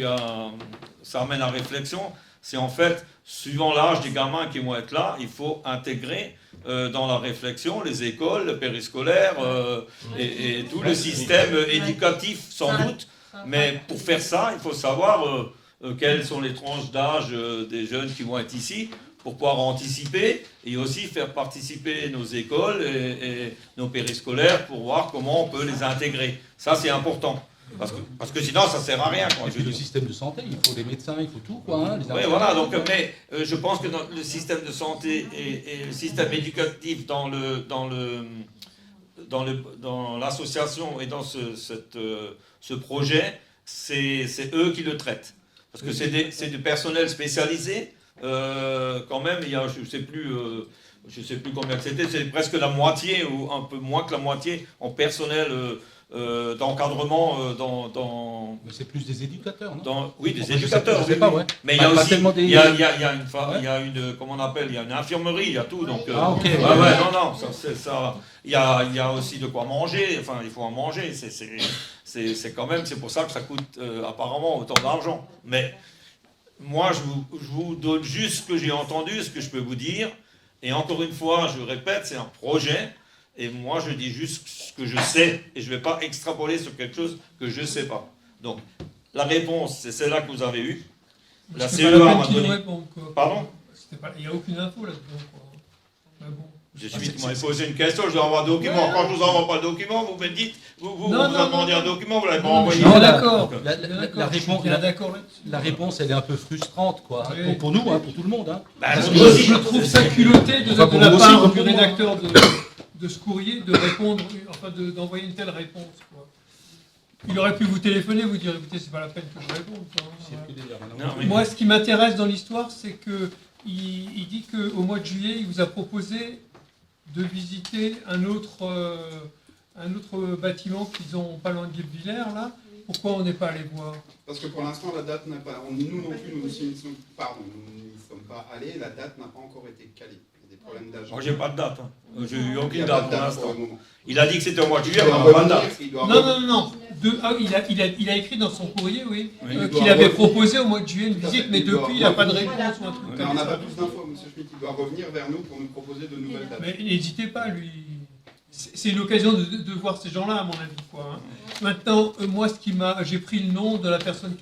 A: ça amène à réflexion, c'est en fait, suivant l'âge des gamins qui vont être là, il faut intégrer dans la réflexion les écoles, le périscolaire et tout le système éducatif, sans doute. Mais pour faire ça, il faut savoir quelles sont les tranches d'âge des jeunes qui vont être ici, pour pouvoir anticiper et aussi faire participer nos écoles et nos périscolaires pour voir comment on peut les intégrer. Ça, c'est important. Parce que sinon, ça ne sert à rien.
C: Et puis le système de santé, il faut des médecins, il faut tout, quoi. Hein,
A: oui, voilà. Donc, mais je pense que dans le système de santé et le système éducatif dans l'association et dans ce projet, c'est eux qui le traitent. Parce que c'est du personnel spécialisé. Quand même, il y a, je sais plus combien c'était, c'est presque la moitié ou un peu moins que la moitié en personnel d'encadrement
C: Mais c'est plus des éducateurs, non?
A: Oui, des éducateurs.
C: Je sais pas, ouais.
A: Mais il y a aussi, il y a une, comment on appelle, il y a une infirmerie, il y a tout. Donc,
C: ah ok.
A: Non, ça, il y a aussi de quoi manger. Enfin, il faut en manger. C'est quand même, c'est pour ça que ça coûte apparemment autant d'argent. Mais moi, je vous donne juste ce que j'ai entendu, ce que je peux vous dire. Et encore une fois, je répète, c'est un projet. Et moi, je dis juste ce que je sais. Et je ne vais pas extrapoler sur quelque chose que je ne sais pas. Donc, la réponse, c'est celle-là que vous avez eue. La CEA m'a donné... Pardon ?
D: Il n'y a aucune info là-dedans. Mais bon.
A: Vous m'avez posé une question, je dois avoir un document. Quand je ne vous envoie pas le document, vous me dites, vous demandez un document, vous ne l'avez pas envoyé.
C: Non,
D: d'accord.
C: La réponse, elle est un peu frustrante, quoi.
D: Oui.
C: Pour nous, hein, pour tout le monde. Hein.
D: Je trouve ça culotté de la part du rédacteur de ce courrier de répondre, enfin d'envoyer une telle réponse, quoi. Il aurait pu vous téléphoner, vous dire, écoutez, c'est pas la peine que je réponde. Moi, ce qui m'intéresse dans l'histoire, c'est que il dit qu'au mois de juillet, il vous a proposé de visiter un autre bâtiment qu'ils ont pas loin de Guebwiller, là. Pourquoi on n'est pas allé voir?
J: Parce que pour l'instant, la date n'a pas... Nous non plus, nous n'y sommes pas allés, la date n'a pas encore été calée. Il y a des problèmes d'agenda.
A: Moi, j'ai pas de date. Hein. J'ai eu aucune date pour l'instant. Il a dit que c'était au mois de juillet, mais on n'a pas de date.
D: Non. Il a écrit dans son courrier, oui, qu'il avait proposé au mois de juillet une visite, mais depuis, il n'a pas de réponse ou un truc comme ça.
J: On n'a pas plus d'infos, M. Schmitt. Il doit revenir vers nous pour nous proposer de nouvelles dates.
D: Mais n'hésitez pas, lui. C'est une occasion de voir ces gens-là, à mon avis, quoi. Hein. Maintenant, moi, j'ai pris le nom de la personne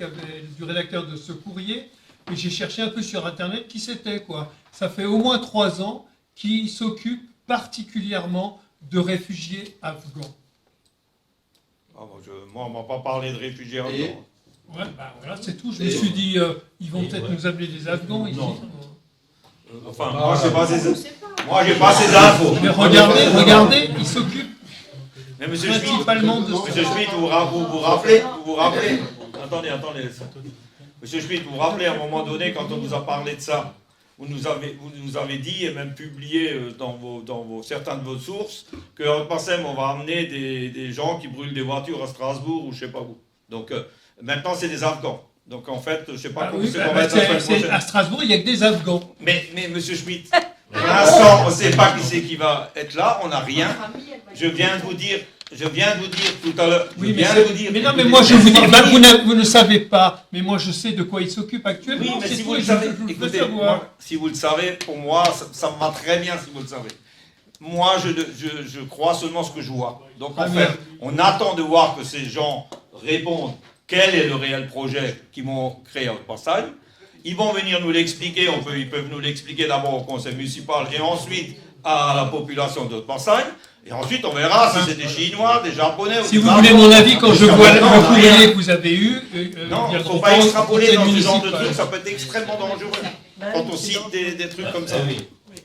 D: du rédacteur de ce courrier, et j'ai cherché un peu sur Internet qui c'était, quoi. Ça fait au moins 3 ans qu'il s'occupe particulièrement de réfugiés afghans.
A: Moi, on ne m'a pas parlé de réfugiés afghans.
D: Ouais, voilà, c'est tout. Je me suis dit, ils vont peut-être nous appeler des Afghans ici.
A: Enfin, moi, j'ai pas ces infos.
D: Mais regardez, il s'occupe
A: mais Monsieur Schmitt,
D: principalement de...
A: Monsieur Schmitt, vous vous rappelez Attendez. Monsieur Schmitt, vous vous rappelez à un moment donné, quand on vous a parlé de ça, vous nous avez dit, et même publié dans certaines de vos sources, qu'en Passem, on va amener des gens qui brûlent des voitures à Strasbourg ou je ne sais pas où. Donc maintenant, c'est des Afghans. Donc en fait, je ne sais pas comment c'est qu'on va être la semaine prochaine.
D: À Strasbourg, il n'y a que des Afghans.
A: Mais Monsieur Schmitt, pour l'instant, on ne sait pas qui c'est qui va être là, on n'a rien. Je viens de vous dire tout à l'heure.
D: Oui, mais non, mais moi je vous dis, vous ne savez pas, mais moi je sais de quoi il s'occupe actuellement.
A: Oui, mais si vous le savez, écoutez, si vous le savez, pour moi, ça me va très bien si vous le savez. Moi, je crois seulement ce que je vois. Donc en fait, on attend de voir que ces gens répondent quel est le réel projet qu'ils vont créer à Haute-Porsagne. Ils vont venir nous l'expliquer, ils peuvent nous l'expliquer d'abord au conseil municipal et ensuite à la population de Haute-Porsagne. Et ensuite, on verra si c'est des Chinois, des Japonais...
D: Si vous voulez mon avis, quand je vois le courrier que vous avez eu...
A: non, il ne faut pas extrapoler dans ce genre de trucs, ça peut être extrêmement dangereux. Quand on cite des trucs comme ça.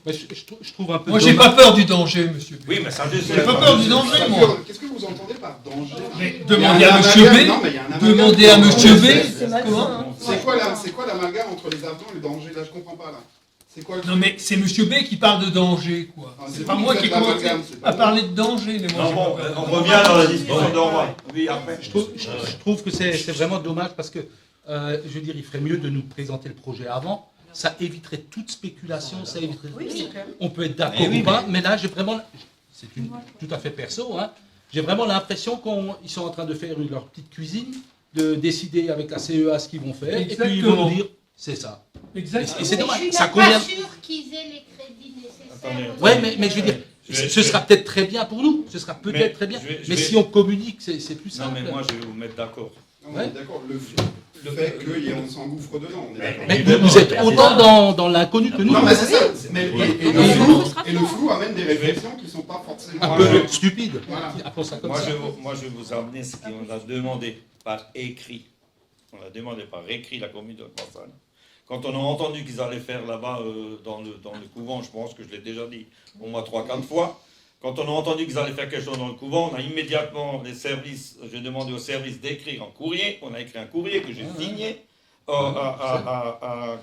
C: Mais je trouve un peu...
D: Moi, j'ai pas peur du danger, monsieur.
A: Oui, mais ça...
D: J'ai pas peur du danger, moi.
J: Qu'est-ce que vous entendez par danger?
D: Demandez à monsieur B. Demandez à monsieur B. Comment?
J: C'est quoi l'amalgame entre les Afghans et le danger? Là, je comprends pas, là.
D: Non mais c'est monsieur B qui parle de danger, quoi. C'est pas moi qui commence à parler de danger. Mais moi,
A: on revient dans la discussion d'Orval. Oui, après.
C: Je trouve que c'est vraiment dommage parce que, je veux dire, il ferait mieux de nous présenter le projet avant ça éviterait toute spéculation, ça éviterait...
F: Oui, c'est clair.
C: On peut être d'accord
A: Eh oui,
C: ou pas, mais là, j'ai vraiment... C'est tout à fait perso, hein. J'ai vraiment l'impression qu'ils sont en train de faire leur petite cuisine, de décider avec la CEA ce qu'ils vont faire, et puis ils vont
D: Exactement.
C: nous dire, c'est ça.
D: Exactement.
C: Et c'est
E: Mais
C: dommage.
E: je suis
C: Ça
E: même
C: convient...
E: pas sûre qu'ils aient les crédits nécessaires.
A: Attendez.
E: aussi.
C: Ouais, mais je veux dire, ce sera peut-être très bien pour nous, ce sera
A: Mais
C: peut-être très bien,
A: je
C: mais
A: vais-
C: si on communique, c'est plus
A: Non,
C: simple.
A: mais moi, je vais vous mettre d'accord.
J: Non,
C: Ouais.
J: on est d'accord, le fait qu'on s'engouffre dedans, on est d'accord.
C: Mais
A: Oui,
C: vous êtes autant dans l'inconnu que nous.
J: Non, mais c'est ça. Et le
C: Et
J: flou amène des réflexions qui ne sont pas forcément...
C: un peu stupide.
J: Voilà.
C: Appelons ça comme
A: Moi,
C: ça.
A: je vais vous amener ce qu'on a demandé par écrit. On a demandé par écrit la commune de Marsagne. Quand on a entendu qu'ils allaient faire là-bas dans le couvent, je pense que je l'ai déjà dit au moins 3-4 fois, quand on a entendu qu'ils allaient faire quelque chose dans le couvent, on a immédiatement les services, j'ai demandé au service d'écrire un courrier, on a écrit un courrier que j'ai signé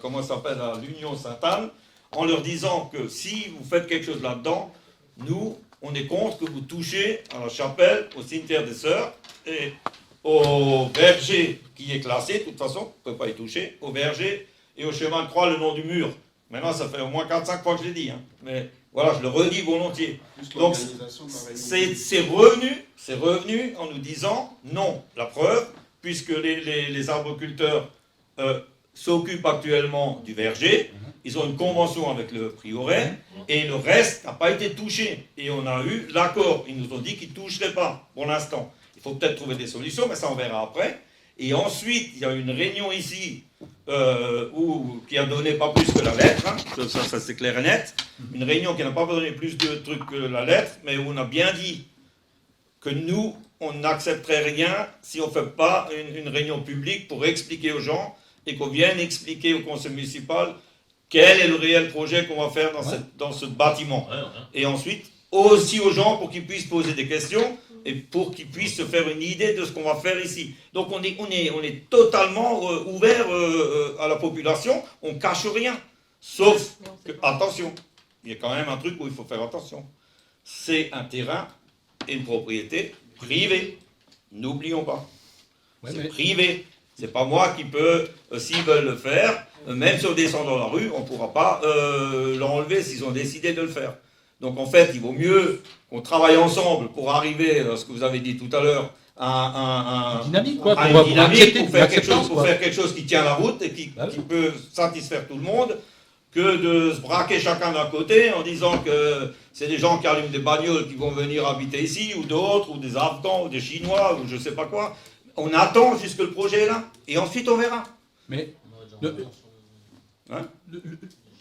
A: comment ça s'appelle, à l'Union Sainte-Anne, en leur disant que si vous faites quelque chose là-dedans, nous, on est contre que vous touchez à la chapelle, au cimetière des Sœurs, et au verger qui est classé, de toute façon, on ne peut pas y toucher, au verger et au chemin de croix le long du mur. Maintenant, ça fait au moins 4-5 fois que je l'ai dit, hein. Mais voilà, je le redis volontiers.
J: Plus
A: Donc,
J: l'organisation de la réunion.
A: c'est revenu en nous disant non. La preuve, puisque les arboriculteurs s'occupent actuellement du verger, ils ont une convention avec le prieuré, et le reste n'a pas été touché. Et on a eu l'accord. Ils nous ont dit qu'ils ne toucheraient pas pour l'instant. Il faut peut-être trouver des solutions, mais ça on verra après. Et ensuite, il y a une réunion ici qui a donné pas plus que la lettre, hein. Ça c'est clair et net. Une réunion qui n'a pas donné plus de trucs que la lettre, mais où on a bien dit que nous, on n'accepterait rien si on ne fait pas une réunion publique pour expliquer aux gens et qu'on vienne expliquer au conseil municipal quel est le réel projet qu'on va faire dans ce bâtiment. Et ensuite, aussi aux gens pour qu'ils puissent poser des questions et pour qu'ils puissent se faire une idée de ce qu'on va faire ici. Donc on est totalement ouvert à la population, on ne cache rien. Sauf que, attention, il y a quand même un truc où il faut faire attention. C'est un terrain et une propriété privée. N'oublions pas.
C: Ouais,
A: C'est
C: mais-
A: privé. C'est pas moi qui peux, s'ils veulent le faire, même si on descend dans la rue, on ne pourra pas l'enlever s'ils ont décidé de le faire. Donc en fait, il vaut mieux qu'on travaille ensemble pour arriver à ce que vous avez dit tout à l'heure, à
C: Dynamique, quoi,
A: à
C: pour
A: une dynamique,
C: accepter,
A: pour faire quelque chose,
C: l'acceptance, quoi.
A: faire quelque chose qui tient la route et qui peut satisfaire tout le monde, que de se braquer chacun d'un côté en disant que c'est des gens qui allument des bagnoles qui vont venir habiter ici, ou d'autres, ou des Afghans, ou des Chinois, ou je sais pas quoi. On attend jusque le projet est là, et ensuite on verra.
C: Mais
A: Hein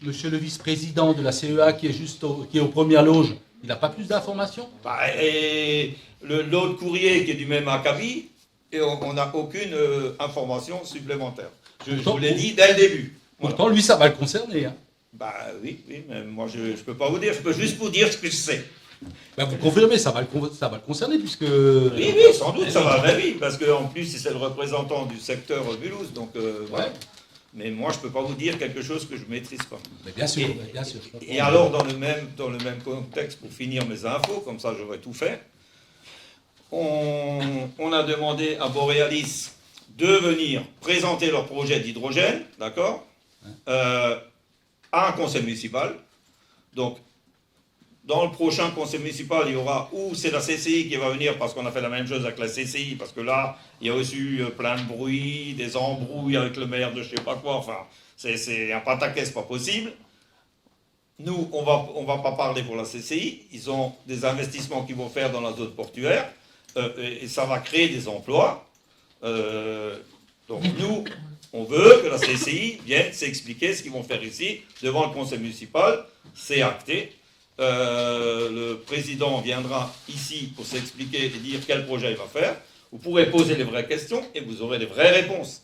C: monsieur le vice-président de la CEA qui est aux premières loges, il n'a pas plus d'informations?
A: Bah, et l'autre courrier qui est du même acabit, et on n'a aucune information supplémentaire. Je vous l'ai dit dès le début.
C: Pourtant, lui, ça va le concerner. Hein.
A: Bah oui, mais moi je ne peux pas vous dire, je peux juste vous dire ce que je sais.
C: Bah, vous confirmez, ça va le concerner puisque...
A: Oui, oui, sans doute, ça va, oui, parce qu'en plus, c'est le représentant du secteur Mulhouse, donc voilà. Mais moi, je ne peux pas vous dire quelque chose que je ne maîtrise pas.
C: Mais bien sûr, bien sûr. je comprends.
A: Et alors, dans le même contexte, pour finir mes infos, comme ça j'aurais tout fait, on a demandé à Borealis de venir présenter leur projet d'hydrogène, d'accord, à un conseil municipal. Donc, dans le prochain conseil municipal, il y aura, ou c'est la CCI qui va venir, parce qu'on a fait la même chose avec la CCI, parce que là, il y a aussi eu plein de bruit, des embrouilles avec le maire de je sais pas quoi, enfin, c'est un pataquès, c'est pas possible. Nous, on va pas parler pour la CCI, ils ont des investissements qu'ils vont faire dans la zone portuaire, et ça va créer des emplois. Donc nous, on veut que la CCI vienne s'expliquer ce qu'ils vont faire ici, devant le conseil municipal, c'est acté. Le président viendra ici pour s'expliquer et dire quel projet il va faire. Vous pourrez poser les vraies questions et vous aurez les vraies réponses.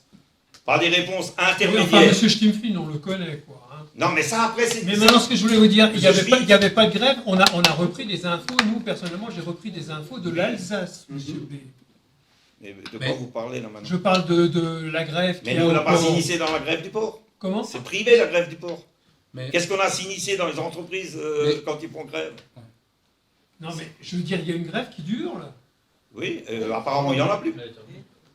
A: Pas des réponses
D: Oui,
A: intermédiaires.
D: enfin, M. Stimflin, on le connaît, quoi. Hein.
A: Non, mais ça, après, c'est...
D: Mais maintenant, ce que je voulais vous dire, il n'y
A: Monsieur
D: avait pas de grève. On a repris des infos. Nous, personnellement, j'ai repris des infos de l'Alsace, M. B.
A: Mais de quoi vous parlez, là, maintenant?
D: Je parle de la grève
A: Mais
D: qui
A: nous,
D: a
A: on n'a
D: au
A: pas
D: port.
A: s'initié dans la grève du port.
D: Comment?
A: C'est privé, la grève du port.
C: Mais-
A: Qu'est-ce qu'on a s'initié dans les entreprises quand ils font grève?
D: Non, mais je veux dire, il y a une grève qui dure, là.
A: Oui, apparemment, il n'y en a plus.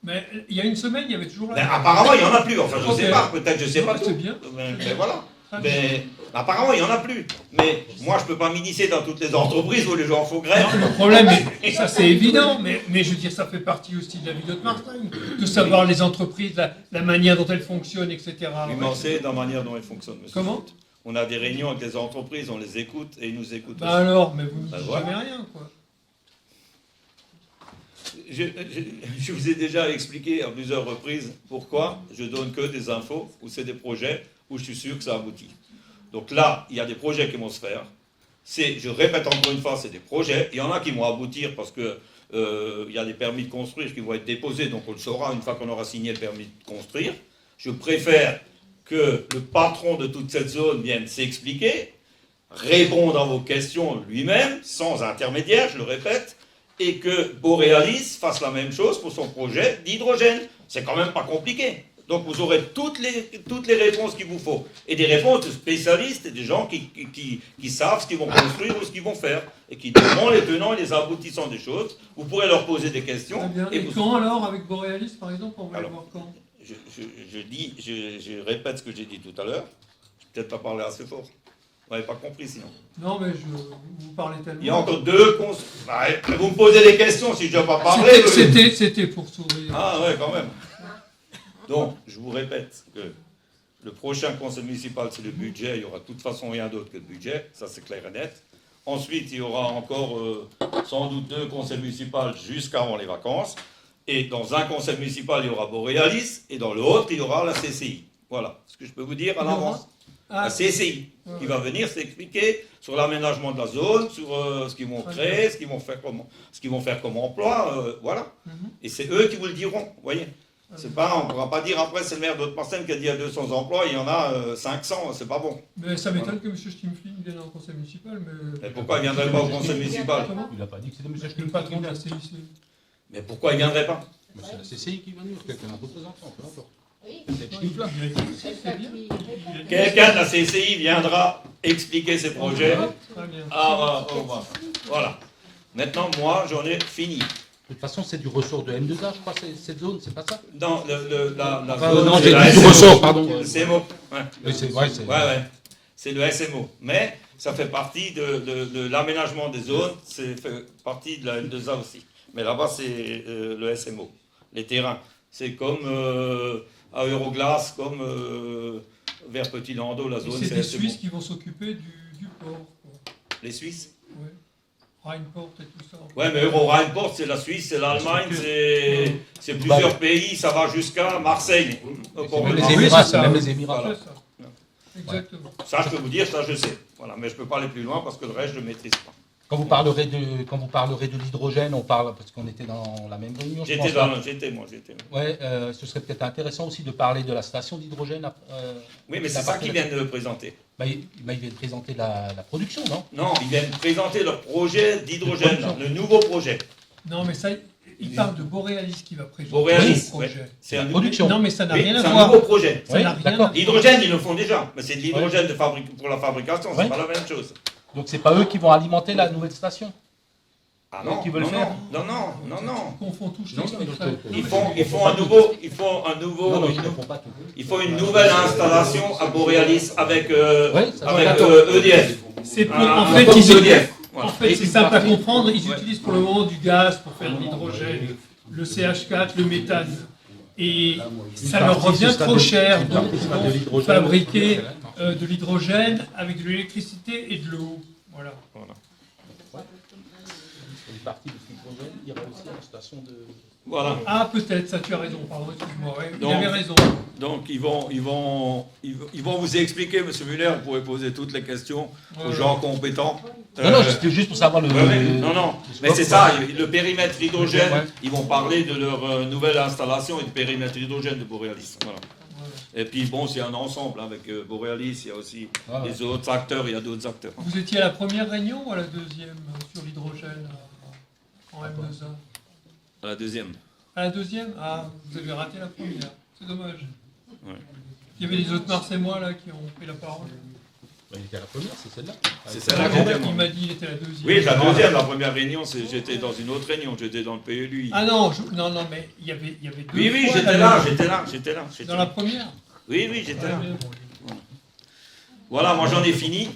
D: Mais il y a une semaine, il y avait toujours
A: Ben,
D: la...
A: apparemment, il n'y en a plus. Enfin, je ne sais
D: Ok.
A: pas. Peut-être, je ne sais
D: Non,
A: pas
D: mais
A: tout.
D: c'est bien.
A: Mais voilà.
D: Très bien.
A: Mais apparemment, il n'y en a plus. Mais moi, je ne peux pas m'initier dans toutes les entreprises où les gens font grève.
D: Non, le problème, ça c'est évident, mais je veux dire, ça fait partie aussi de la vie d'Haute-Martagne, de savoir les entreprises, la manière dont elles fonctionnent, etc.
A: Oui, mais on sait la manière dont elles fonctionnent, monsieur.
D: Comment?
A: On a des réunions avec les entreprises, on les écoute et ils nous écoutent
D: Bah
A: aussi.
D: alors, mais vous ne
A: Bah
D: dites
A: voilà.
D: jamais rien, quoi.
A: Je vous ai déjà expliqué à plusieurs reprises pourquoi je donne que des infos où c'est des projets où je suis sûr que ça aboutit. Donc là, il y a des projets qui vont se faire. Je répète encore une fois, c'est des projets. Il y en a qui vont aboutir parce que il y a des permis de construire qui vont être déposés, donc on le saura une fois qu'on aura signé le permis de construire. Je préfère que le patron de toute cette zone vienne s'expliquer, répondre à vos questions lui-même, sans intermédiaire, je le répète, et que Borealis fasse la même chose pour son projet d'hydrogène. C'est quand même pas compliqué. Donc vous aurez toutes les réponses qu'il vous faut. Et des réponses de spécialistes et des gens qui savent ce qu'ils vont construire ou ce qu'ils vont faire. Et qui donneront les tenants et les aboutissants des choses. Vous pourrez leur poser des questions.
D: Très bien. Et
A: vous-
D: quand alors, avec Borealis, par exemple, on va
A: Alors,
D: le voir quand?
A: je répète ce que j'ai dit tout à l'heure. Je n'ai peut-être pas parlé assez fort. Vous n'avez pas compris sinon.
D: Non, mais vous parlez tellement...
A: Il y a encore deux cons... Bah, vous me posez des questions si je ne dois pas parler.
D: C'était pour sourire.
A: Ah ouais, quand même. Donc, je vous répète que le prochain conseil municipal, c'est le budget. Il n'y aura de toute façon rien d'autre que le budget. Ça, c'est clair et net. Ensuite, il y aura encore sans doute 2 conseils municipaux jusqu'avant les vacances. Et dans un conseil municipal, il y aura Borealis. Et dans l'autre, il y aura la CCI. Voilà ce que je peux vous dire à l'avance. La CCI qui va venir s'expliquer sur l'aménagement de la zone, sur ce qu'ils vont créer, ce qu'ils vont faire comme emploi. Voilà. Et c'est eux qui vous le diront. Vous voyez. C'est pas, on ne pourra pas dire après c'est le maire d'Haute-Marseille qui a dit il y a 200 emplois, il y en a 500, c'est pas bon.
D: Mais ça m'étonne que M. Stimflin vienne au conseil municipal, mais...
A: Et pourquoi il ne viendrait pas au conseil municipal?
C: Il n'a pas dit que c'était M.
D: Le patron de la CIC.
A: Mais pourquoi il ne viendrait pas?
C: C'est la CCI qui va venir, quelqu'un d'autre représentant, peu importe.
A: Quelqu'un de la CCI viendra expliquer ses projets.
D: Très bien.
A: Ah, voilà. Maintenant, moi, j'en ai fini.
C: De toute façon, c'est du ressort de M2A, je crois, cette zone, c'est pas ça?
A: Non, la
C: Enfin,
A: zone,
C: non,
A: c'est
C: j'ai
A: la
C: dit du
A: SMO.
C: ressort, pardon.
A: Le CMO. Ouais.
C: Oui, c'est vrai, c'est...
A: Ouais. C'est le SMO. Mais ça fait partie de l'aménagement des zones, c'est fait partie de la L2A aussi. Mais là-bas, c'est le SMO. Les terrains. C'est comme à Euroglace, comme vers Petit Landau, la zone,
D: C'est des
A: SMO.
D: Suisses qui vont s'occuper du port, quoi.
A: Les Suisses?
D: Ouais. Rheinport et tout ça.
A: Ouais, mais Euro-Rheinport, c'est la Suisse, c'est l'Allemagne, c'est plusieurs pays, ça va jusqu'à Marseille.
C: Même les Émirats, c'est même les Émirats.
A: Voilà.
D: C'est ça. Exactement.
A: Ça, je peux vous dire, ça, je sais. Voilà, mais je ne peux pas aller plus loin parce que le reste, je ne maîtrise pas.
C: Quand vous parlerez de l'hydrogène, on parle, parce qu'on était dans la même réunion, je pense.
A: J'étais.
C: Ouais, ce serait peut-être intéressant aussi de parler de la station d'hydrogène.
A: Oui, mais c'est ça qu'ils viennent de présenter.
C: Ils viennent présenter la production, non?
A: Non, ils viennent présenter leur projet d'hydrogène, le nouveau projet.
D: Non, mais ça, il parle de Borealis qui va présenter
A: Borealis,
D: le projet.
A: ouais. C'est un
C: production.
D: Non, mais ça n'a
A: Oui,
D: rien à
A: c'est un
D: voir.
A: nouveau projet.
D: Ça n'a rien à voir.
A: L'hydrogène, ils le font déjà, mais c'est de l'hydrogène pour la fabrication, c'est
C: Ouais.
A: pas la même chose.
C: Donc c'est pas eux qui vont alimenter la nouvelle station?
A: Ah non,
C: Qui veulent
A: non,
C: faire
A: non.
D: Ils confondent tout.
C: Non,
A: Ils font un nouveau, il faut une nouvelle installation à Borealis avec EDF.
D: C'est pour,
A: Un
D: en fait,
A: port
D: ils
A: d'EDF. Voilà.
D: En fait, c'est simple à comprendre, ils utilisent pour le moment du gaz pour faire de l'hydrogène, le CH4, le méthane. Et ça leur revient trop cher, donc ils vont fabriquer de l'hydrogène avec de l'électricité et de l'eau. Voilà.
C: Une partie de cet hydrogène ira aussi à la station de...
A: Voilà.
D: Ah, peut-être, ça tu as raison, pardon, excuse-moi, ouais, il
A: Donc-
D: avait raison.
A: Donc ils vont vous expliquer, M. Muller, vous pourrez poser toutes les questions aux gens compétents.
C: Non, c'était juste pour savoir le...
A: Non, mais c'est ça, le périmètre hydrogène,
C: Ouais.
A: ils vont parler de leur nouvelle installation et du périmètre hydrogène de Borealis. Voilà. Et puis bon, c'est un ensemble avec Borealis, il y a aussi les autres acteurs, il y a d'autres acteurs.
D: Vous étiez à la première réunion ou à la deuxième sur l'hydrogène en M2A?
A: À la deuxième.
D: À la deuxième? Ah, vous avez raté la première, c'est dommage.
A: Ouais.
D: Il y avait les autres Marseillois là qui ont pris la parole.
C: Il était à la première, c'est celle-là.
A: C'est celle-là que j'étais, moi.
D: Il m'a dit qu'il était à la deuxième.
A: Oui, la deuxième, la première réunion, j'étais dans une autre réunion, j'étais dans le PLUI.
D: Ah non, non, mais il y avait deux
A: Oui,
D: fois
A: j'étais là.
D: Dans la première.
A: Oui, j'étais là.
D: Ouais, mais-
A: Voilà, moi j'en ai fini.